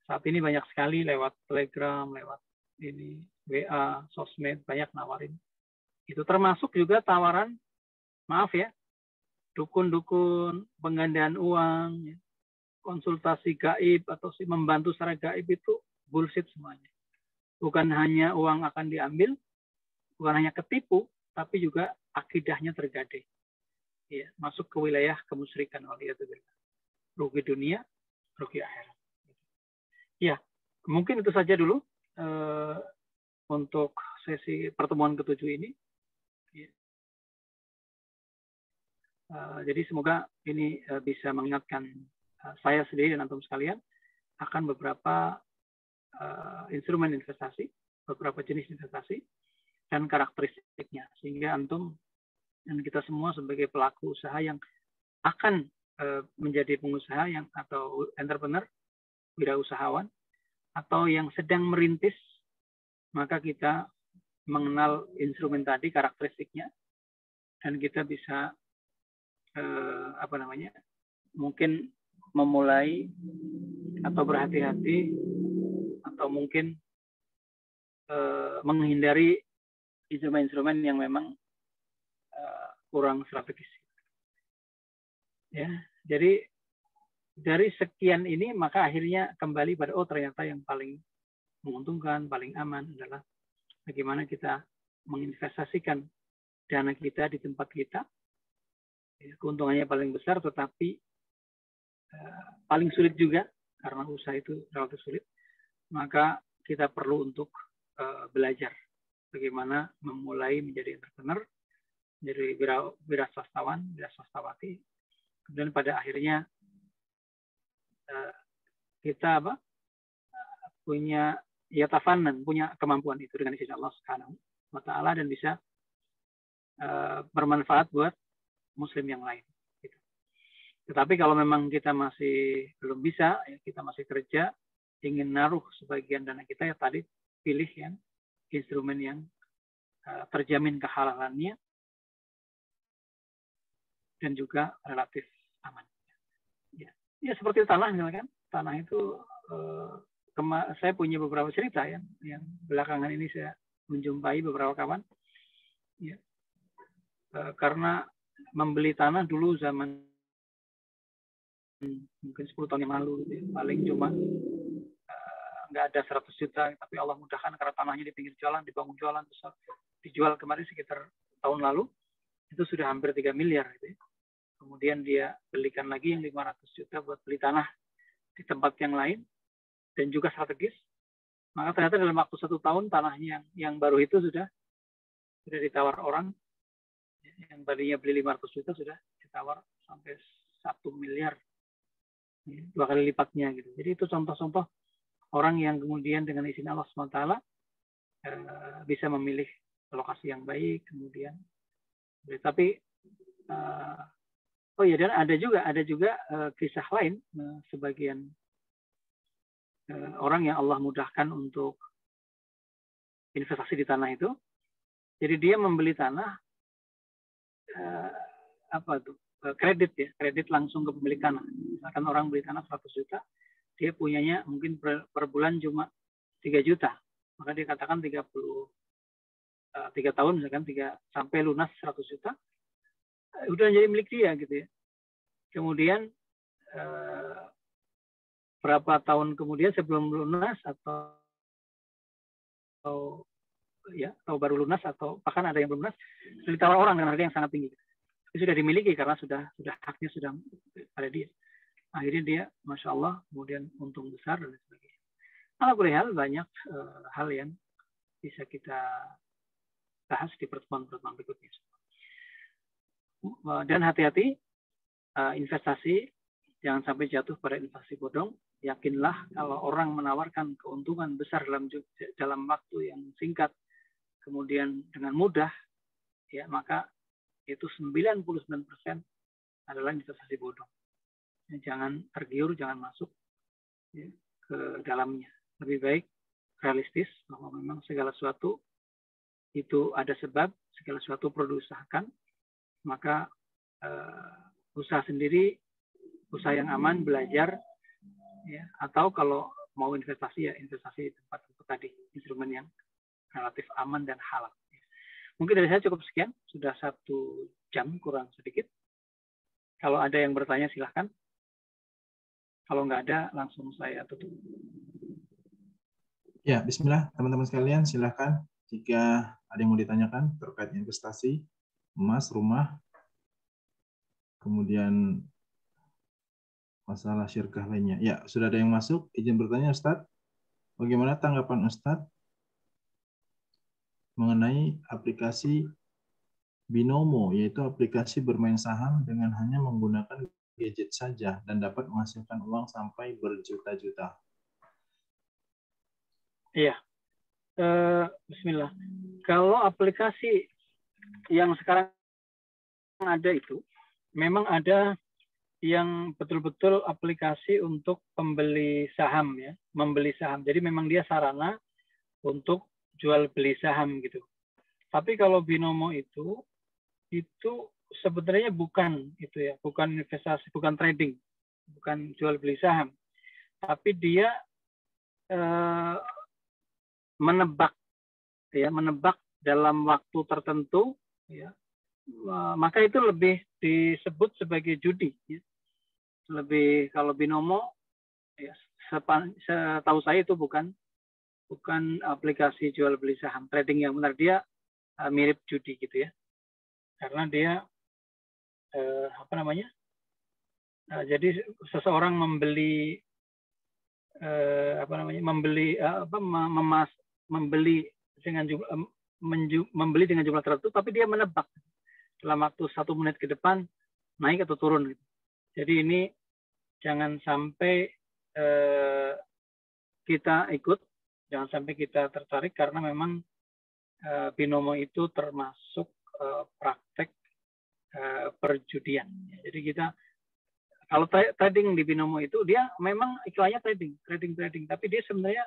Saat ini banyak sekali lewat Telegram, lewat ini WA, sosmed, banyak nawarin. Itu termasuk juga tawaran, maaf ya, dukun-dukun, penggandaan uang, konsultasi gaib atau membantu secara gaib itu bullshit semuanya. Bukan hanya uang akan diambil, bukan hanya ketipu, tapi juga akidahnya tergadai. Ya, masuk ke wilayah kemusyrikan, waliyadzubillah. Rugi dunia, rugi akhirat. Ya, mungkin itu saja dulu untuk sesi pertemuan ke-7 ini. Ya. Jadi semoga ini bisa mengingatkan saya sendiri dan antum sekalian akan beberapa instrumen investasi, beberapa jenis investasi, dan karakteristiknya. Sehingga antum dan kita semua sebagai pelaku usaha yang akan menjadi pengusaha yang atau entrepreneur, wirausahawan, atau yang sedang merintis, maka kita mengenal instrumen tadi, karakteristiknya, dan kita bisa mungkin memulai atau berhati-hati atau mungkin menghindari instrumen-instrumen yang memang kurang strategis. Ya, jadi dari sekian ini maka akhirnya kembali pada ternyata yang paling menguntungkan, paling aman adalah bagaimana kita menginvestasikan dana kita di tempat kita. Keuntungannya paling besar, tetapi paling sulit juga karena usaha itu relatif sulit. Maka kita perlu untuk belajar bagaimana memulai menjadi entrepreneur, menjadi wiraswastawan, wiraswastawati. Kemudian pada akhirnya kita punya tafanan, punya kemampuan itu dengan izin Allah Subhanahu wa Ta'ala dan bisa bermanfaat buat muslim yang lain. Gitu. Tetapi kalau memang kita masih belum bisa, ya, kita masih kerja, ingin naruh sebagian dana kita, ya tadi pilih yang instrumen yang terjamin kehalalannya dan juga relatif aman. Ya seperti tanah misalkan, tanah itu saya punya beberapa cerita yang belakangan ini saya menjumpai beberapa kawan, ya, karena membeli tanah dulu zaman mungkin 10 tahun yang lalu, ya, paling cuma nggak ada 100 juta, tapi Allah mudahkan karena tanahnya di pinggir jalan, dibangun jalan besar, dijual kemarin sekitar tahun lalu itu sudah hampir 3 miliar. Gitu ya. Kemudian dia belikan lagi yang 500 juta buat beli tanah di tempat yang lain dan juga strategis. Maka ternyata dalam waktu 1 tahun tanahnya yang baru itu sudah ditawar orang. Yang tadinya beli 500 juta sudah ditawar sampai 1 miliar. 2 kali lipatnya gitu. Jadi itu contoh-contoh orang yang kemudian dengan izin Allah SWT bisa memilih lokasi yang baik kemudian. Tapi dan ada juga kisah lain, sebagian orang yang Allah mudahkan untuk investasi di tanah itu. Jadi dia membeli tanah kredit langsung ke pemilik tanah. Misalkan orang beli tanah 100 juta, dia punyanya mungkin per bulan cuma 3 juta. Maka dia katakan 3 tahun misalkan sampai lunas 100 juta. Udah jadi milik dia gitu ya. Kemudian berapa tahun kemudian sebelum lunas atau baru lunas atau bahkan ada yang belum lunas, ditawar orang dengan harga yang sangat tinggi. Itu sudah dimiliki karena sudah haknya sudah pada dia. Akhirnya dia, masya Allah, kemudian untung besar dan sebagainya. Alhamdulillah banyak hal yang bisa kita bahas di pertemuan-pertemuan berikutnya. Dan hati-hati investasi, jangan sampai jatuh pada investasi bodong. Yakinlah kalau orang menawarkan keuntungan besar dalam waktu yang singkat, kemudian dengan mudah, ya maka itu 99% adalah investasi bodong. Jangan tergiur, jangan masuk ya, ke dalamnya. Lebih baik realistis bahwa memang segala sesuatu itu ada sebab, segala sesuatu perlu diusahakan, maka usaha sendiri, usaha yang aman, belajar, ya, atau kalau mau investasi ya investasi di tempat tadi, instrumen yang relatif aman dan halal. Mungkin dari saya cukup sekian, sudah 1 jam kurang sedikit. Kalau ada yang bertanya silahkan. Kalau nggak ada, langsung saya tutup. Ya, bismillah teman-teman sekalian, silahkan jika ada yang mau ditanyakan terkait investasi, emas, rumah, kemudian masalah syirkah lainnya. Ya, sudah ada yang masuk. Izin bertanya Ustadz, bagaimana tanggapan Ustadz mengenai aplikasi Binomo, yaitu aplikasi bermain saham dengan hanya menggunakan gadget saja dan dapat menghasilkan uang sampai berjuta-juta. Iya. Bismillah. Kalau aplikasi yang sekarang ada itu, memang ada yang betul-betul aplikasi untuk pembeli saham ya, membeli saham. Jadi memang dia sarana untuk jual beli saham gitu. Tapi kalau Binomo itu sebenarnya bukan itu ya, bukan investasi, bukan trading, bukan jual beli saham, tapi dia menebak ya, menebak dalam waktu tertentu ya, maka itu lebih disebut sebagai judi ya. Lebih kalau Binomo ya, setahu saya itu bukan aplikasi jual beli saham trading yang benar, dia mirip judi gitu ya, karena dia jadi seseorang membeli membeli dengan jumlah tertentu, tapi dia menebak dalam waktu 1 menit ke depan naik atau turun. Jadi ini jangan sampai kita ikut, jangan sampai kita tertarik, karena memang Binomo itu termasuk praktek perjudian. Jadi kita kalau trading di Binomo itu dia memang iklannya trading, tapi dia sebenarnya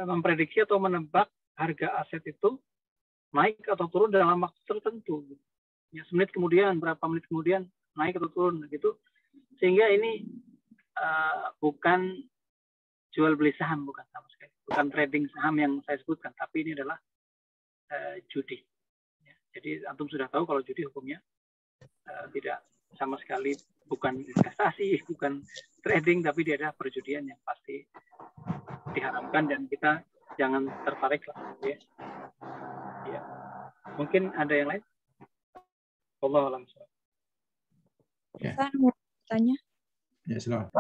memprediksi atau menebak harga aset itu naik atau turun dalam waktu tertentu. Ya, semenit kemudian, berapa menit kemudian naik atau turun gitu. Sehingga ini bukan jual beli saham, bukan sama sekali. Bukan trading saham yang saya sebutkan, tapi ini adalah judi. Ya, jadi antum sudah tahu kalau judi hukumnya tidak sama sekali, bukan investasi, bukan trading, tapi dia adalah perjudian yang pasti diharamkan dan kita jangan tertarik lah. Ya. Mungkin ada yang lain? Wallahu a'lam. Saya mau tanya. Ya, silakan.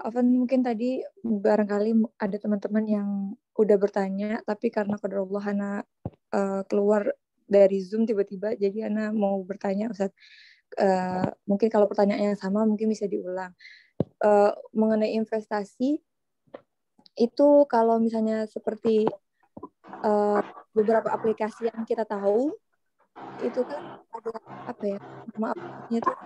Afan, mungkin tadi barangkali ada teman-teman yang udah bertanya, tapi karena qadarullah Ana keluar dari Zoom tiba-tiba, jadi Ana mau bertanya, Ustaz. Mungkin kalau pertanyaannya sama, mungkin bisa diulang. Mengenai investasi, itu kalau misalnya seperti beberapa aplikasi yang kita tahu, itu kan ada apa ya, nama aplikasinya tuh,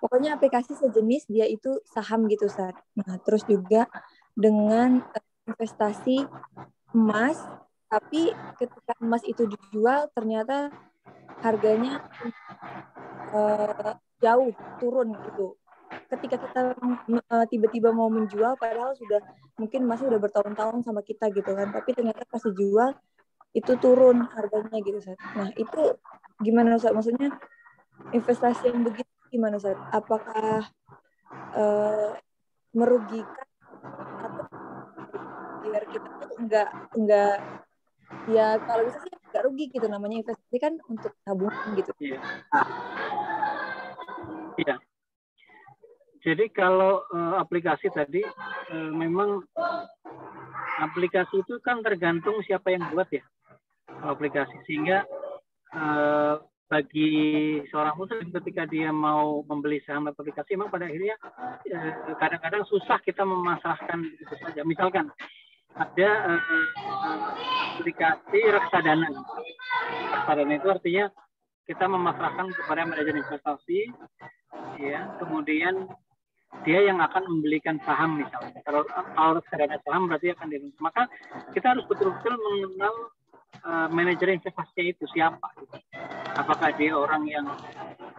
pokoknya aplikasi sejenis dia itu saham gitu, Ustaz. Nah, terus juga dengan investasi emas, tapi ketika emas itu dijual ternyata harganya jauh turun gitu. Ketika kita tiba-tiba mau menjual, padahal sudah mungkin emasnya udah bertahun-tahun sama kita gitu kan, tapi ternyata pas dijual itu turun harganya gitu, Ustaz. Nah, itu gimana, Ustaz? Maksudnya investasi yang begitu gimana, Ustaz? Apakah merugikan atau biar kita tuh enggak ya, kalau bisa sih enggak rugi gitu, namanya investasi kan untuk tabungan gitu. Iya. Jadi kalau aplikasi tadi memang aplikasi itu kan tergantung siapa yang buat ya aplikasi, sehingga bagi seorang muslim ketika dia mau membeli saham aplikasi, memang pada akhirnya kadang-kadang susah kita memasrahkan itu saja. Misalkan ada aplikasi reksadana. Reksadana itu artinya kita memasrahkan kepada manajer investasi ya, kemudian dia yang akan membelikan saham misalnya. Kalau reksadana saham berarti akan di. Maka kita harus betul-betul mengenal manajer investasinya itu siapa. Gitu. Apakah dia orang yang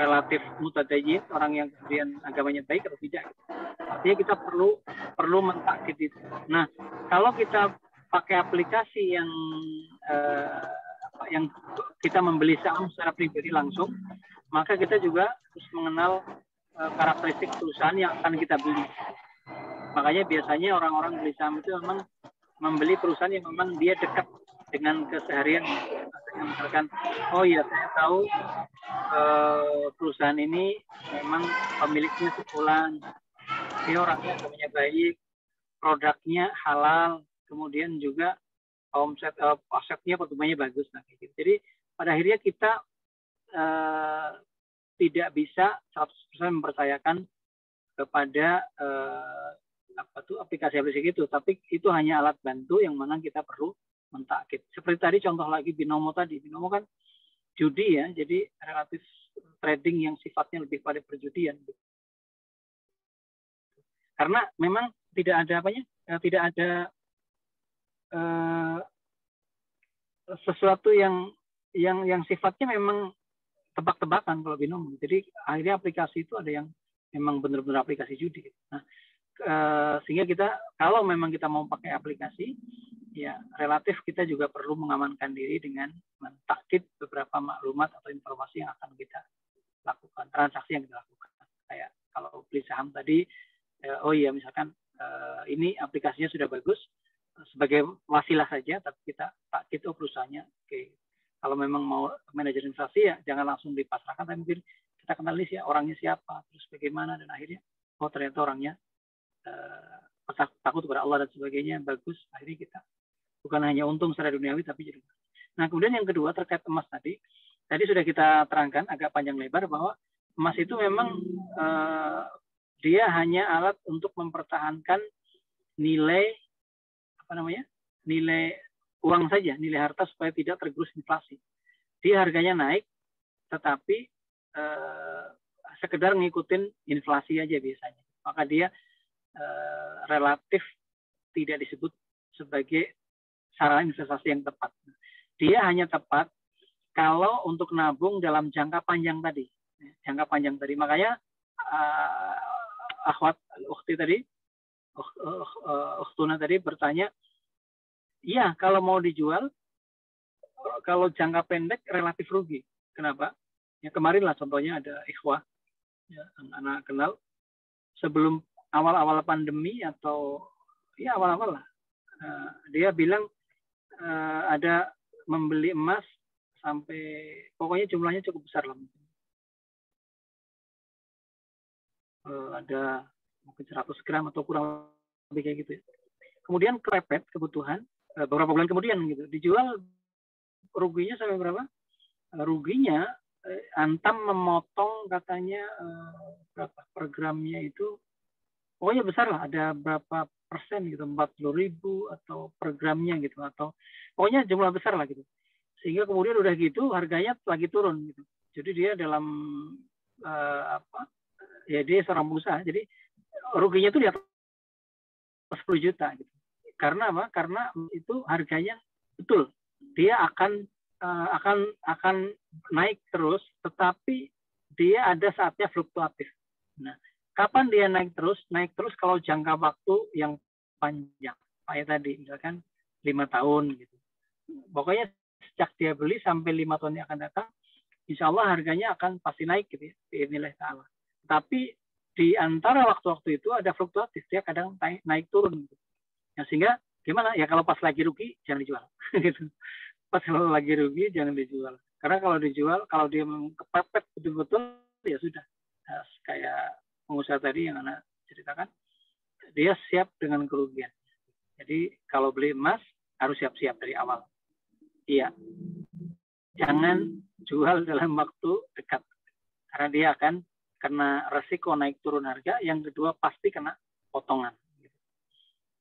relatif mutadayyin, orang yang kemudian agamanya baik atau tidak. Gitu. Artinya kita perlu mentakkid itu. Nah, kalau kita pakai aplikasi yang kita membeli saham secara pribadi langsung, maka kita juga harus mengenal karakteristik perusahaan yang akan kita beli. Makanya biasanya orang-orang beli saham itu memang membeli perusahaan yang memang dia dekat dengan keseharian. Misalkan, oh iya saya tahu perusahaan ini memang pemiliknya sepulan, dia orangnya agamanya baik, produknya halal, kemudian juga asetnya pertumbuhannya bagus. Nah, gitu. Jadi pada akhirnya kita tidak bisa 100% mempercayakan kepada aplikasi-aplikasi itu, tapi itu hanya alat bantu yang mana kita perlu mentakkid. Seperti tadi contoh lagi Binomo tadi. Binomo kan judi ya, jadi relatif trading yang sifatnya lebih pada perjudian. Karena memang tidak ada tidak ada sesuatu yang sifatnya memang tebak-tebakan kalau Binomo. Jadi akhirnya aplikasi itu ada yang memang benar-benar aplikasi judi. Nah, sehingga kita kalau memang kita mau pakai aplikasi, ya relatif kita juga perlu mengamankan diri dengan mentakkid beberapa maklumat atau informasi yang akan kita lakukan, transaksi yang kita lakukan. Kayak kalau beli saham tadi, oh iya misalkan ini aplikasinya sudah bagus, sebagai wasilah saja, tapi kita takkid perusahaannya. Oke. Kalau memang mau manajer investasi ya jangan langsung dipasrahkan, tapi mungkin kita kenali sih orangnya siapa, terus bagaimana, dan akhirnya oh ternyata orangnya takut kepada Allah dan sebagainya, bagus. Akhirnya kita bukan hanya untung secara duniawi tapi juga. Nah kemudian yang kedua terkait emas tadi sudah kita terangkan agak panjang lebar bahwa emas itu memang dia hanya alat untuk mempertahankan nilai nilai uang saja, nilai harta supaya tidak tergerus inflasi. Dia harganya naik, tetapi sekedar ngikutin inflasi aja biasanya. Maka dia relatif tidak disebut sebagai sarana investasi yang tepat. Dia hanya tepat kalau untuk nabung dalam jangka panjang tadi. Jangka panjang tadi. Makanya ukhtuna tadi bertanya, iya, kalau mau dijual, kalau jangka pendek relatif rugi. Kenapa? Ya kemarin lah contohnya ada ikhwah, ya, anak kenal, sebelum awal-awal pandemi atau ya awal-awal lah, dia bilang ada membeli emas sampai pokoknya jumlahnya cukup besar lah. Ada mungkin 100 gram atau kurang lebih kayak gitu ya. Kemudian kepepet kebutuhan, beberapa bulan kemudian gitu dijual, ruginya sampai berapa? Ruginya Antam memotong katanya berapa per gramnya itu, pokoknya besar lah, ada berapa persen gitu, 40.000 atau per gramnya gitu, atau pokoknya jumlah besar lah gitu. Sehingga kemudian udah gitu harganya lagi turun gitu. Jadi dia dalam dia seorang pengusaha, jadi ruginya itu di atas 10 juta gitu. Karena apa? Karena itu harganya betul dia akan naik terus, tetapi dia ada saatnya fluktuatif. Nah, kapan dia naik terus? Naik terus kalau jangka waktu yang panjang. Kayak tadi misalkan 5 tahun gitu. Pokoknya sejak dia beli sampai 5 tahun yang akan datang, insya Allah harganya akan pasti naik gitu ya, biidznillah ta'ala. Tapi di antara waktu-waktu itu ada fluktuatif, dia kadang naik turun gitu. Nah, sehingga gimana? Ya kalau pas lagi rugi jangan dijual gitu. Pas kalau lagi rugi jangan dijual. Karena kalau dijual, kalau dia kepepet betul-betul ya sudah. Nah, kayak pengusaha tadi yang Anda ceritakan, dia siap dengan kerugian. Jadi kalau beli emas harus siap-siap dari awal. Iya. Jangan jual dalam waktu dekat. Karena dia akan kena resiko naik turun harga. Yang kedua pasti kena potongan.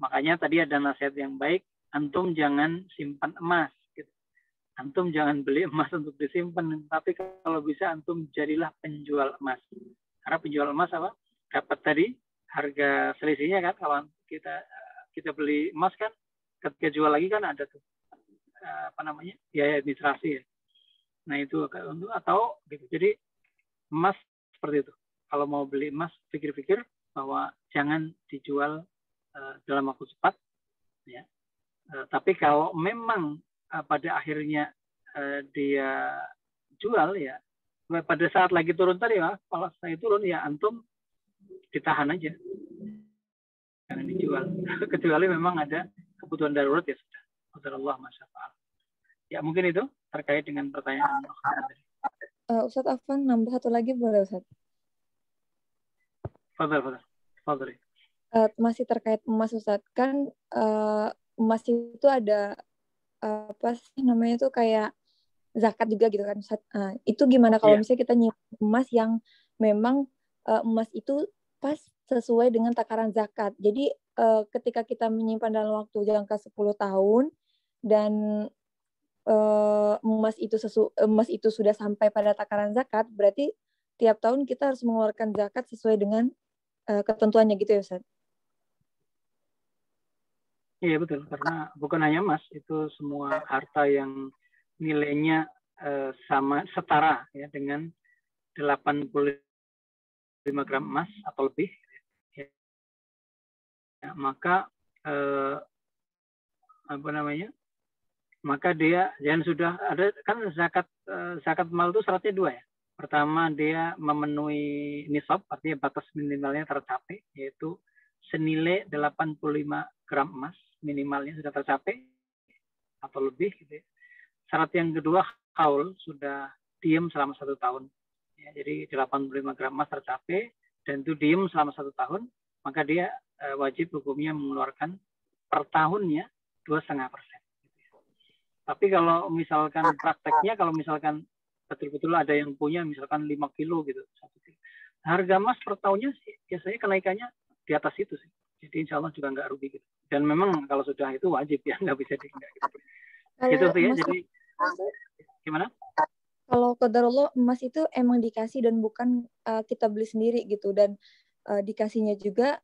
Makanya tadi ada nasihat yang baik, antum jangan simpan emas. Gitu. Antum jangan beli emas untuk disimpan, tapi kalau bisa antum jadilah penjual emas. Karena penjual emas apa? Dapat tadi harga selisihnya kan, kalau kita beli emas kan, ketika jual lagi kan ada tuh biaya administrasi ya. Nah itu atau gitu. Jadi emas seperti itu. Kalau mau beli emas, pikir-pikir bahwa jangan dijual dalam waktu cepat, ya. Tapi kalau memang pada akhirnya dia jual ya, pada saat lagi turun tadi ya, kalau saya turun ya antum ditahan aja, jangan dijual. Kecuali memang ada kebutuhan darurat ya sudah. Allah masyaallah. Ya mungkin itu terkait dengan pertanyaan tadi. Ustadz Afwan, nambah satu lagi boleh Ustadz? Fadhil. Masih terkait emas Ustadz, kan emas itu ada apa sih namanya tuh kayak zakat juga gitu kan Ustadz. Itu gimana kalau misalnya kita nyimpan emas yang memang emas itu pas sesuai dengan takaran zakat. Jadi ketika kita menyimpan dalam waktu jangka 10 tahun dan emas itu sudah sampai pada takaran zakat, berarti tiap tahun kita harus mengeluarkan zakat sesuai dengan ketentuannya gitu ya Ustaz? Iya betul, karena bukan hanya emas, itu semua harta yang nilainya setara ya dengan 85 gram emas atau lebih, ya, maka maka dia jangan sudah ada kan zakat mal itu syaratnya 2 ya. Pertama dia memenuhi nisab, artinya batas minimalnya tercapai, yaitu senilai 85 gram emas minimalnya sudah tercapai atau lebih gitu ya. Syarat yang kedua haul, sudah diem selama 1 tahun. Ya, jadi 85 gram emas tercapai dan itu diem selama 1 tahun, maka dia wajib hukumnya mengeluarkan per tahunnya 2,5%. Tapi kalau misalkan prakteknya, kalau misalkan betul-betul ada yang punya misalkan 5 kilo gitu, 1 kilo, harga emas per tahunnya biasanya kenaikannya di atas itu sih. Jadi insya Allah juga nggak rugi gitu. Dan memang kalau sudah itu wajib ya, nggak bisa dihinggak gitu. Gitu ya, jadi gimana? Kalau qadarullah emas itu emang dikasih dan bukan kita beli sendiri gitu, dan dikasihnya juga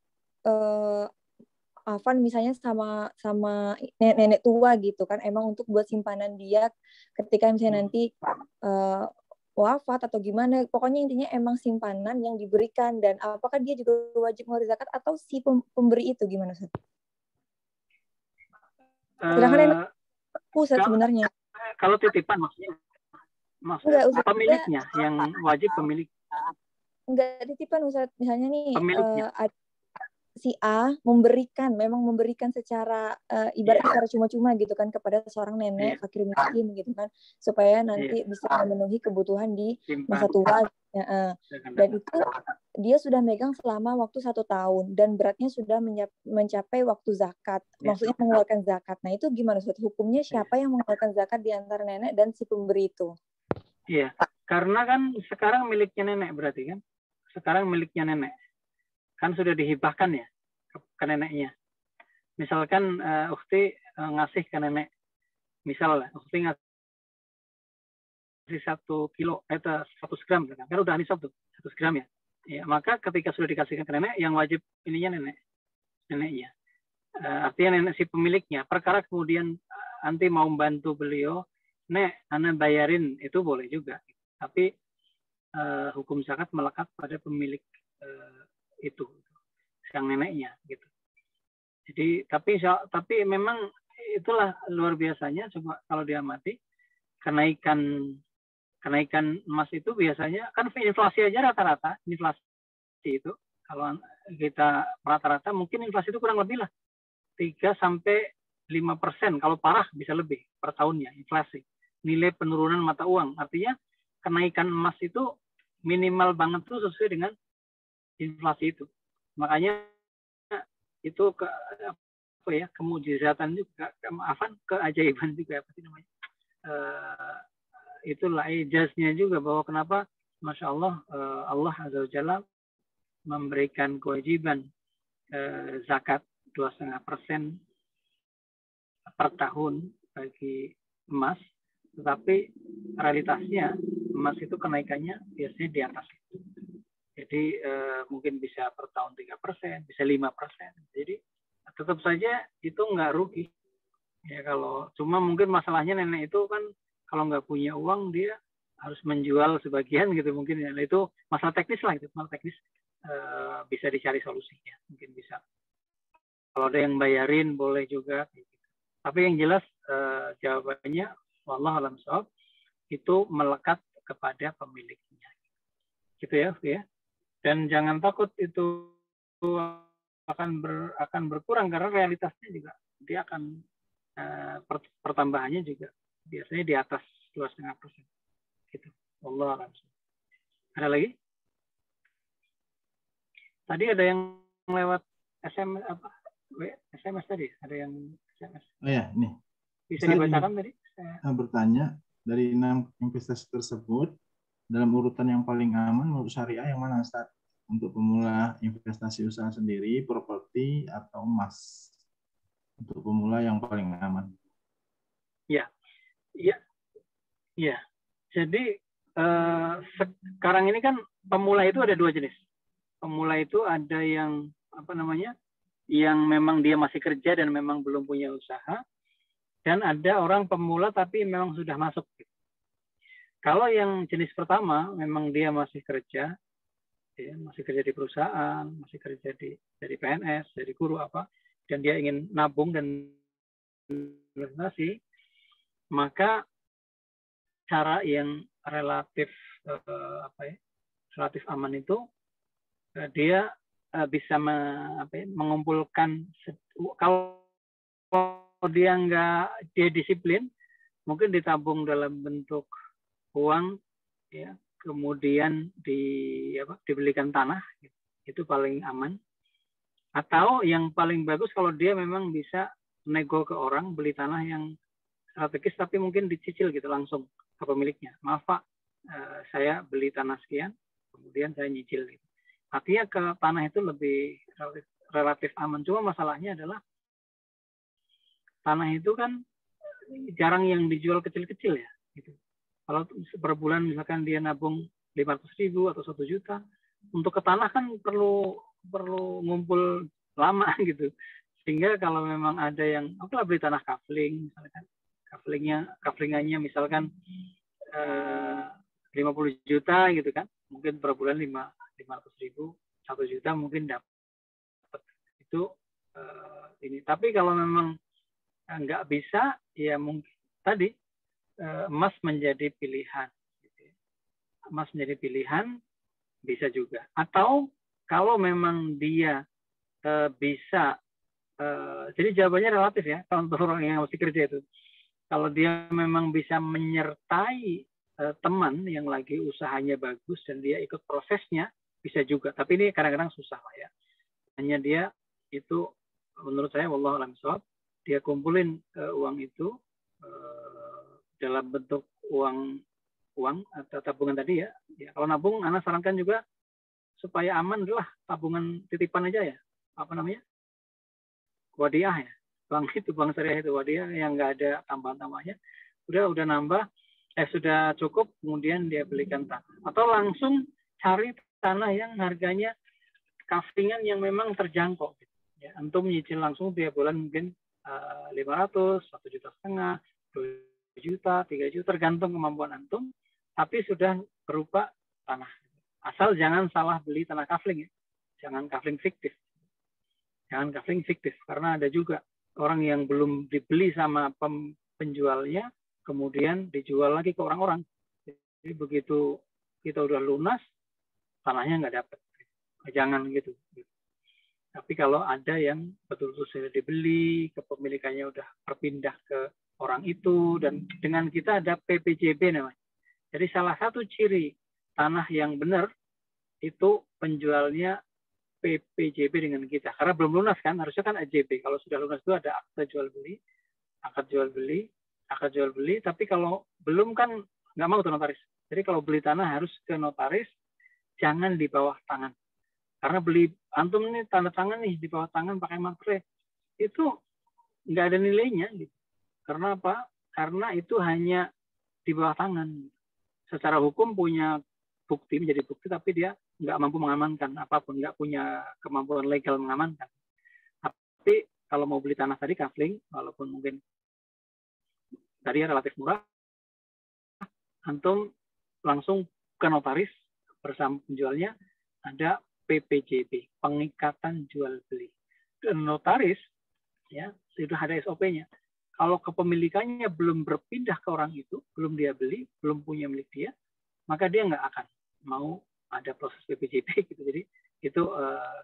Afan misalnya sama nenek tua gitu kan, emang untuk buat simpanan dia ketika misalnya nanti wafat atau gimana, pokoknya intinya emang simpanan yang diberikan. Dan apakah dia juga wajib ngeluarin zakat atau si pemberi itu gimana Ustaz? Sedangkan pusat sebenarnya. Kalau titipan maksudnya pemiliknya yang wajib pemilik. Enggak titipan Ustaz, misalnya nih si A memang memberikan secara ibarat secara cuma-cuma gitu kan kepada seorang nenek fakir miskin gitu kan, supaya nanti bisa memenuhi kebutuhan di masa tua. Dan itu dia sudah megang selama waktu 1 tahun dan beratnya sudah mencapai waktu zakat, maksudnya mengeluarkan zakat. Nah itu gimana Ustaz? Hukumnya siapa yang mengeluarkan zakat di antara nenek dan si pemberi itu? Iya, karena kan sekarang miliknya nenek berarti kan? Sekarang miliknya nenek. Kan sudah dihibahkan ya ke neneknya. Misalkan ukhti ngasih ke nenek, misal ukhti ngasih 1 kilo, 100 gram, kan udah nisab tuh 100 gram ya. Ya, maka ketika sudah dikasihkan ke nenek, yang wajib ininya neneknya. Artinya nenek si pemiliknya. Perkara kemudian nanti mau membantu beliau, nek, ana bayarin, itu boleh juga. Tapi hukum zakat melekat pada pemilik itu, sang neneknya gitu. Jadi tapi memang itulah luar biasanya, coba kalau diamati kenaikan emas itu biasanya kan inflasi aja rata-rata, inflasi itu kalau kita rata-rata mungkin inflasi itu kurang lebih lah 3-5%, kalau parah bisa lebih per tahunnya inflasi. Nilai penurunan mata uang, artinya kenaikan emas itu minimal banget tuh sesuai dengan inflasi itu. Makanya itu kemujizatan juga, keajaiban juga apa sih namanya? Itulah ijaznya juga, bahwa kenapa Masya Allah Allah Azza wa Jalla memberikan kewajiban zakat 2,5% per tahun bagi emas, tetapi realitasnya emas itu kenaikannya biasanya di atas itu. Jadi mungkin bisa per tahun 3%, bisa 5%. Jadi tetap saja itu nggak rugi. Ya kalau cuma mungkin masalahnya nenek itu kan kalau nggak punya uang dia harus menjual sebagian gitu mungkin ya. Itu masalah teknis lah, itu masalah teknis. Bisa dicari solusinya, mungkin bisa. Kalau ada yang bayarin boleh juga. Tapi yang jelas jawabannya wallahu a'lam bishawab itu melekat kepada pemiliknya. Gitu ya, ya. Dan jangan takut itu akan berkurang karena realitasnya juga dia akan pertambahannya juga biasanya di atas 2,5%. Gitu. Wallahu a'lam. Ada lagi? Tadi ada yang lewat SMS apa? SMS tadi, ada yang SMS. Oh ya, ini. Bisa dibacakan tadi? Saya bertanya, dari 6 investasi tersebut, dalam urutan yang paling aman menurut syariah yang mana, Ustaz? Untuk pemula investasi usaha sendiri, properti, atau emas? Untuk pemula yang paling aman. Ya, ya, ya. Jadi sekarang ini kan pemula itu ada 2 jenis. Pemula itu ada yang apa namanya, yang memang dia masih kerja dan memang belum punya usaha, dan ada orang pemula tapi memang sudah masuk. Kalau yang jenis pertama memang dia masih kerja, ya, masih kerja di perusahaan, masih kerja dari PNS, dari guru apa, dan dia ingin nabung dan investasi, maka cara yang relatif relatif aman itu dia bisa mengumpulkan, kalau dia disiplin, mungkin ditabung dalam bentuk uang, ya, kemudian dibelikan tanah, itu paling aman. Atau yang paling bagus kalau dia memang bisa nego ke orang, beli tanah yang strategis tapi mungkin dicicil gitu langsung ke pemiliknya. Maaf Pak, saya beli tanah sekian, kemudian saya nyicil gitu. Artinya ke tanah itu lebih relatif aman. Cuma masalahnya adalah tanah itu kan jarang yang dijual kecil-kecil ya. Gitu. Kalau per bulan misalkan dia nabung 500.000 atau 1 juta, untuk ke tanah kan perlu ngumpul lama gitu. Sehingga kalau memang ada yang, oke lah beli tanah kafling, misalkan kaflingannya misalkan 50 juta gitu kan, mungkin per bulan 500.000, 1 juta mungkin dapat itu ini. Tapi kalau memang nggak bisa, ya mungkin tadi emas menjadi pilihan. Emas menjadi pilihan bisa juga. Atau kalau memang dia bisa, jadi jawabannya relatif ya, kalau untuk orang yang masih kerja itu. Kalau dia memang bisa menyertai teman yang lagi usahanya bagus dan dia ikut prosesnya, bisa juga. Tapi ini kadang-kadang susah lah ya. Hanya dia itu, menurut saya, wallahu a'lam bishawab, dia kumpulin uang itu dalam bentuk uang atau tabungan tadi ya. Kalau nabung, Ana sarankan juga supaya aman adalah tabungan titipan aja ya. Apa namanya? Wadiah ya. Bank syariah itu wadiah yang nggak ada tambahan-tambahnya. Udah nambah, sudah cukup, kemudian dia belikan tanah. Atau langsung cari tanah yang harganya kaflingan yang memang terjangkau. Ya, antum nyicil langsung tiap bulan mungkin 500, 1,5 juta, 2 juta, 3 juta, tergantung kemampuan antum. Tapi sudah berupa tanah. Asal jangan salah beli tanah kafling ya. Jangan kafling fiktif. Jangan kafling fiktif. Karena ada juga orang yang belum dibeli sama penjualnya, kemudian dijual lagi ke orang-orang. Jadi begitu kita udah lunas, tanahnya nggak dapat. Jangan gitu. Tapi kalau ada yang betul-betul sudah dibeli, kepemilikannya udah berpindah ke orang itu, dan dengan kita ada PPJB namanya. Jadi salah satu ciri tanah yang benar itu penjualnya PPJB dengan kita. Karena belum lunas kan, harusnya kan AJB. Kalau sudah lunas itu ada akta jual beli, akad jual beli. Tapi kalau belum kan nggak mau tuh notaris. Jadi kalau beli tanah harus ke notaris, jangan di bawah tangan. Karena beli antum ini tanda tangan nih di bawah tangan pakai materai, itu nggak ada nilainya. Gitu. Karena apa? Karena itu hanya di bawah tangan. Secara hukum punya bukti, menjadi bukti, tapi dia nggak mampu mengamankan apapun, nggak punya kemampuan legal mengamankan. Tapi kalau mau beli tanah tadi kafling, walaupun mungkin tadi relatif murah, antum langsung ke notaris bersama penjualnya, ada PPJB, pengikatan jual beli. Dan notaris ya sudah ada SOP-nya. Kalau kepemilikannya belum berpindah ke orang itu, belum dia beli, belum punya milik dia, maka dia nggak akan mau ada proses PPJB gitu. Jadi itu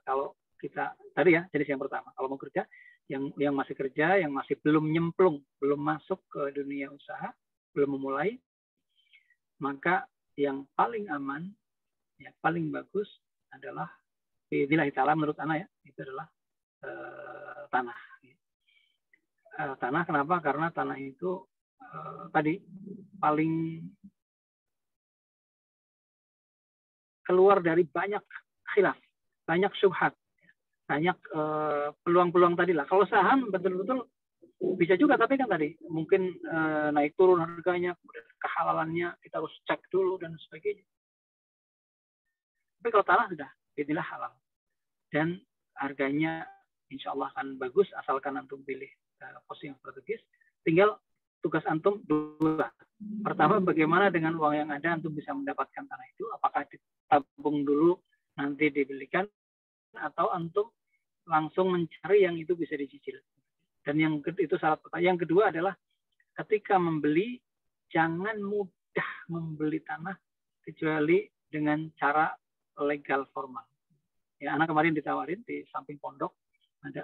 kalau kita tadi ya jenis yang pertama, kalau mau kerja, yang masih kerja, yang masih belum nyemplung, belum masuk ke dunia usaha, belum memulai, maka yang paling aman, yang paling bagus adalah billahi ta'ala menurut ana ya, itu adalah tanah. Tanah kenapa? Karena tanah itu tadi paling keluar dari banyak khilaf, banyak syubhat, banyak peluang-peluang tadi lah. Kalau saham betul-betul bisa juga, tapi kan tadi mungkin naik turun harganya, kehalalannya kita harus cek dulu dan sebagainya. Tapi kalau tanah sudah, inilah halal dan harganya insya Allah akan bagus asalkan antum pilih posisi yang strategis. Tinggal tugas antum dua. Pertama, bagaimana dengan uang yang ada antum bisa mendapatkan tanah itu? Apakah ditabung dulu nanti dibelikan, atau antum langsung mencari yang itu bisa dicicil? Dan yang itu syarat pertama. Yang kedua adalah ketika membeli, jangan mudah membeli tanah kecuali dengan cara legal formal. Ya, anak kemarin ditawarin di samping pondok, ada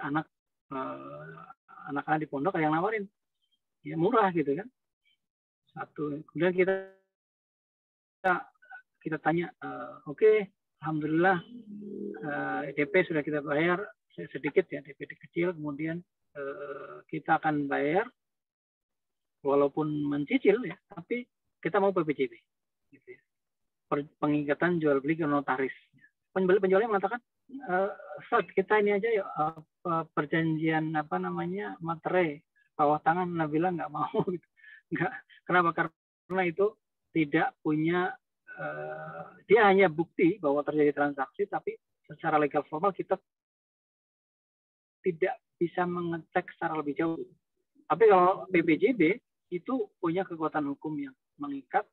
anak-anak di pondok ada yang nawarin, ya murah gitu kan. Satu, kemudian kita tanya, oke, alhamdulillah DP sudah kita bayar sedikit ya, DP kecil, kemudian kita akan bayar walaupun mencicil ya, tapi kita mau PPJB, gitu ya. Pengikatan jual beli ke notaris. Penjualnya mengatakan, kita ini aja ya perjanjian materai bawah tangan. Nabila nggak mau gitu. Nggak. Kenapa? Karena itu tidak punya, dia hanya bukti bahwa terjadi transaksi, tapi secara legal formal kita tidak bisa mengecek secara lebih jauh. Tapi kalau PPJB itu punya kekuatan hukum yang mengikat.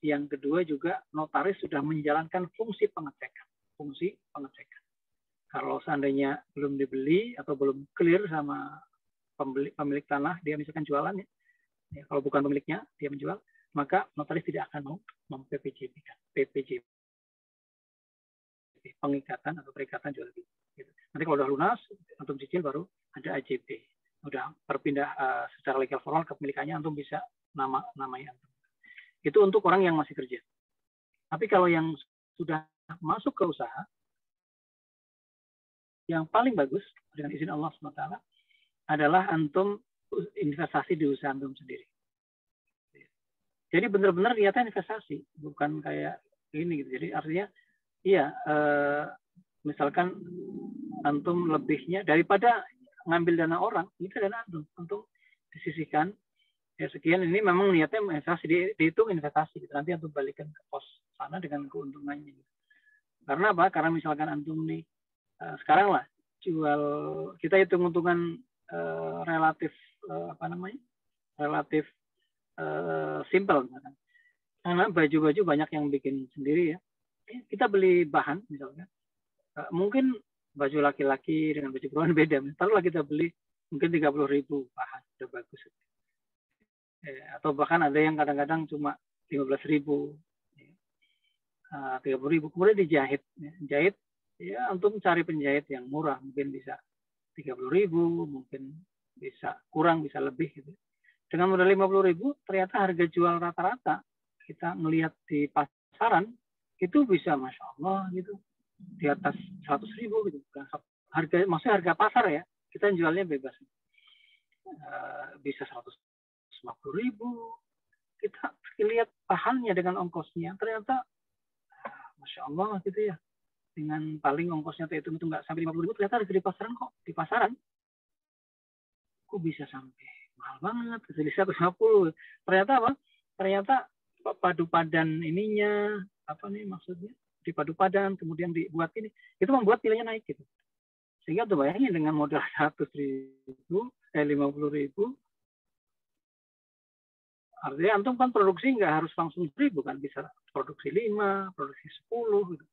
Yang kedua juga notaris sudah menjalankan fungsi pengecekan. Kalau seandainya belum dibeli atau belum clear sama pemilik tanah, dia misalkan jualan ya, kalau bukan pemiliknya dia menjual, maka notaris tidak akan mau mem-PPJB-kan. PPJB, pengikatan atau perikatan jual beli. Gitu. Nanti kalau udah lunas, antum cicil baru ada AJB. Udah berpindah secara legal formal kepemilikannya, antum bisa namanya antum. Itu untuk orang yang masih kerja. Tapi kalau yang sudah masuk ke usaha, yang paling bagus dengan izin Allah SWT adalah antum investasi di usaha antum sendiri. Jadi benar-benar niatnya investasi, bukan kayak ini gitu. Jadi artinya, iya, misalkan antum lebihnya daripada ngambil dana orang, ini dana antum disisihkan. Ya sekian, ini memang niatnya investasi, dihitung investasi. Nanti antum balikan ke pos sana dengan keuntungannya. Karena apa? Karena misalkan antum nih sekarang lah jual, kita hitung untungan relatif relatif simple. Karena baju-baju banyak yang bikin sendiri ya. Kita beli bahan misalnya, mungkin baju laki-laki dengan baju perempuan beda. Taruhlah kita beli mungkin 30.000 bahan, udah bagus. Atau bahkan ada yang kadang-kadang cuma 15.000, 30.000, kemudian dijahit. Jahit, ya antum cari penjahit yang murah, mungkin bisa 30.000, mungkin bisa kurang, bisa lebih gitu. Dengan modal 50.000, ternyata harga jual rata-rata kita melihat di pasaran itu bisa masya Allah gitu, di atas 100.000 gitu. Maksudnya harga pasar ya, kita jualnya bebas. Bisa 150.000, kita lihat bahannya dengan ongkosnya, ternyata masya Allah gitu ya, dengan paling ongkosnya itu nggak sampai 50.000, ternyata harga di pasaran kok bisa sampai mahal banget, bisa 150. Ternyata apa? Ternyata padu padan ininya, apa nih maksudnya dipadu padan, kemudian dibuat ini, itu membuat nilainya naik gitu. Sehingga tuh bayangin dengan modal 100.000, 50.000, artinya antum kan produksi nggak harus langsung 1.000 kan, bisa produksi 5, produksi 10 gitu.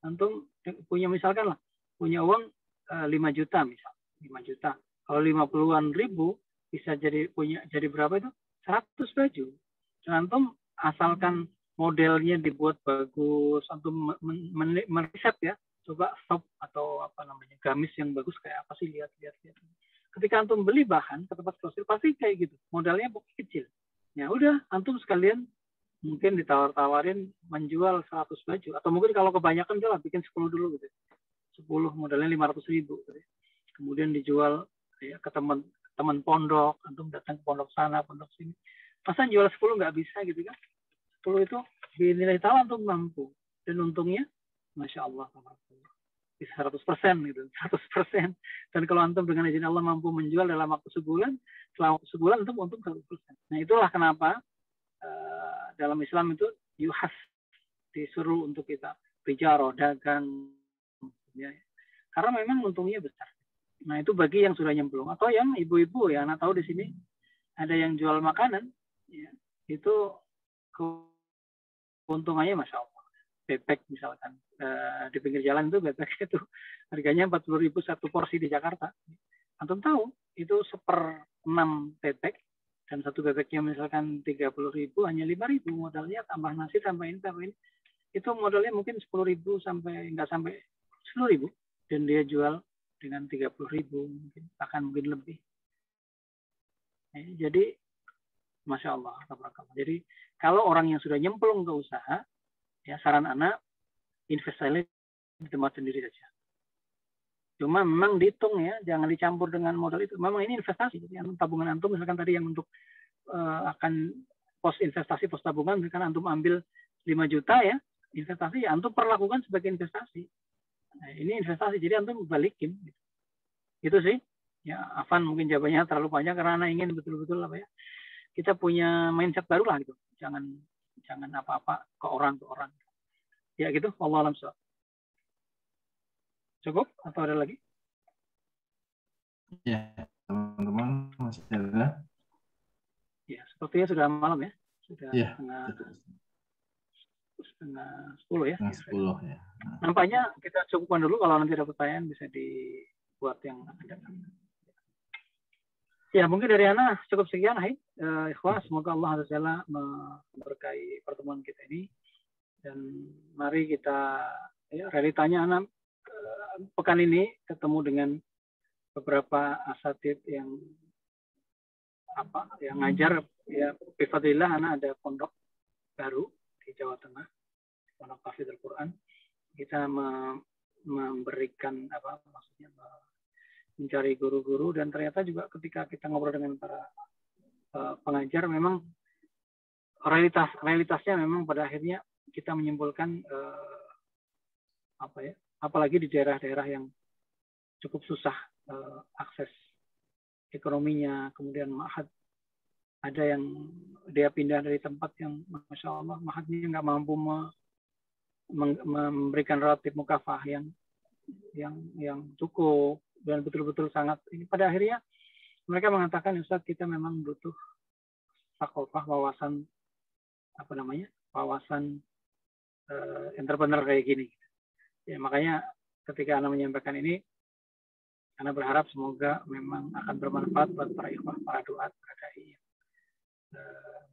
Antum punya misalkan lah, punya uang 5 juta misal, 5 juta. Kalau 50-an ribu bisa jadi berapa itu? 100 baju. Dan antum asalkan modelnya dibuat bagus, antum meriset ya, coba shop atau apa namanya gamis yang bagus kayak apa sih, lihat. Ketika antum beli bahan ke tempat grosir pasti kayak gitu, modalnya kecil. Ya udah, antum sekalian mungkin ditawar-tawarin menjual 100 baju, atau mungkin kalau kebanyakan udah bikin 10 dulu gitu. 10 modalnya 500.000 gitu. Kemudian dijual ya, ke teman pondok, antum datang ke pondok sana, pondok sini. Masa jual 10 nggak bisa gitu kan? 10 itu dinilai tawar antum mampu. Dan untungnya, Masya Allah, bisa 100% gitu, 100%. Dan kalau antum dengan izin Allah mampu menjual dalam waktu sebulan, selama sebulan antum untung 100%. Nah itulah kenapa dalam Islam itu yuhas, disuruh untuk kita bicara, dagang, ya. Karena memang untungnya besar. Nah itu bagi yang sudah nyemplung, atau yang ibu-ibu ya, anak tahu di sini ada yang jual makanan, ya, itu keuntungannya Masya Allah. Bebek misalkan di pinggir jalan itu bebek itu harganya 40.000 satu porsi di Jakarta. Antum tahu itu 1/6 bebek, dan satu bebeknya misalkan 30.000 hanya 5.000 modalnya, tambah nasi, tambah ini. Itu modalnya mungkin 10.000 sampai nggak sampai 10.000, dan dia jual dengan 30.000 mungkin, bahkan mungkin lebih. Jadi Masya Allah. Jadi kalau orang yang sudah nyemplung ke usaha, ya saran anak investasi di tempat sendiri saja. Cuma memang dihitung ya, jangan dicampur dengan modal itu. Memang ini investasi. Jadi tabungan antum misalkan tadi yang untuk akan pos investasi, pos tabungan, misalkan antum ambil 5 juta ya, investasi ya antum perlakukan sebagai investasi. Nah, ini investasi, jadi antum balikin. Itu sih. Ya, Afan mungkin jawabannya terlalu panjang karena anak ingin betul-betul apa ya, kita punya mindset baru lah gitu. Jangan apa-apa ke orang. Ya gitu, wallahu a'lam bishawab. Cukup atau ada lagi? Ya, teman-teman masih ada? Ya, sepertinya sudah malam ya. Sudah ya, setengah 10 ya. Setengah 10 ya. Nampaknya kita cukupkan dulu, kalau nanti ada pertanyaan bisa dibuat yang ada. Ya, mungkin dari Ana cukup sekian. Hai, ikhwah, semoga Allah Azza wa Jalla memberkahi pertemuan kita ini. Dan mari kita, ya, realitanya Ana pekan ini ketemu dengan beberapa asatid yang ngajar, ya, bifadillah Ana ada pondok baru di Jawa Tengah, pondok Hafizul Quran. Kita memberikan maksudnya mencari guru-guru, dan ternyata juga ketika kita ngobrol dengan para pengajar, memang realitasnya memang pada akhirnya kita menyimpulkan apalagi di daerah-daerah yang cukup susah akses ekonominya, kemudian ma'had, ada yang dia pindah dari tempat yang Masya Allah ma'hadnya nggak mampu memberikan relatif mukafah yang cukup, dan betul-betul sangat ini. Pada akhirnya mereka mengatakan, Ustaz, kita memang butuh sakofah, wawasan entrepreneur kayak gini. Ya, makanya ketika Ana menyampaikan ini, Ana berharap semoga memang akan bermanfaat buat para ikhwah, para duat, para dai.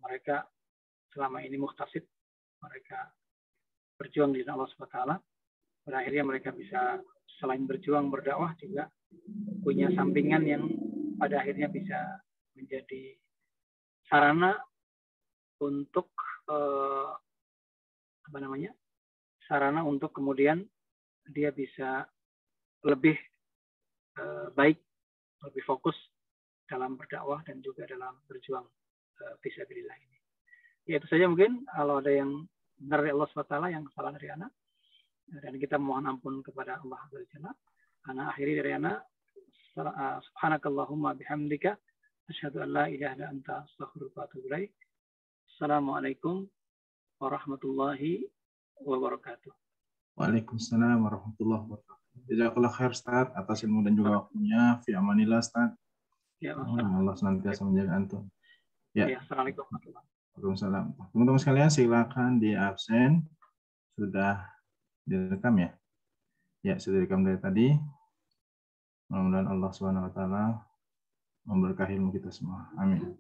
Mereka selama ini muhtasib, mereka berjuang di Allah SWT. Pada akhirnya mereka bisa selain berjuang berdakwah juga punya sampingan yang pada akhirnya bisa menjadi sarana untuk sarana untuk kemudian dia bisa lebih baik, lebih fokus dalam berdakwah dan juga dalam berjuang fisabilillah ini. Ya, itu saja mungkin. Kalau ada yang benar dari Allah SWT, yang salah dari anak, dan kita mohon ampun kepada Allah Azza wa Jalla. Ana akhiri dari anak, subhanakallahumma bihamdika asyhadu an la ilaha illa anta astaghfiruka wa atubu ilaik. Assalamualaikum warahmatullahi wabarakatuh. Waalaikumsalam warahmatullahi wabarakatuh. Jazakallah khair Ustaz atas ilmu dan juga waktunya. Fi amanillah Ustaz. Ya, Allah senantiasa menjaga antum. Ya. Assalamualaikum. Waalaikumsalam. Teman-teman sekalian silakan di absen. Sudah direkam ya? Ya, sudah direkam dari tadi. Mudah-mudahan Allah SWT memberkahi ilmu kita semua. Amin.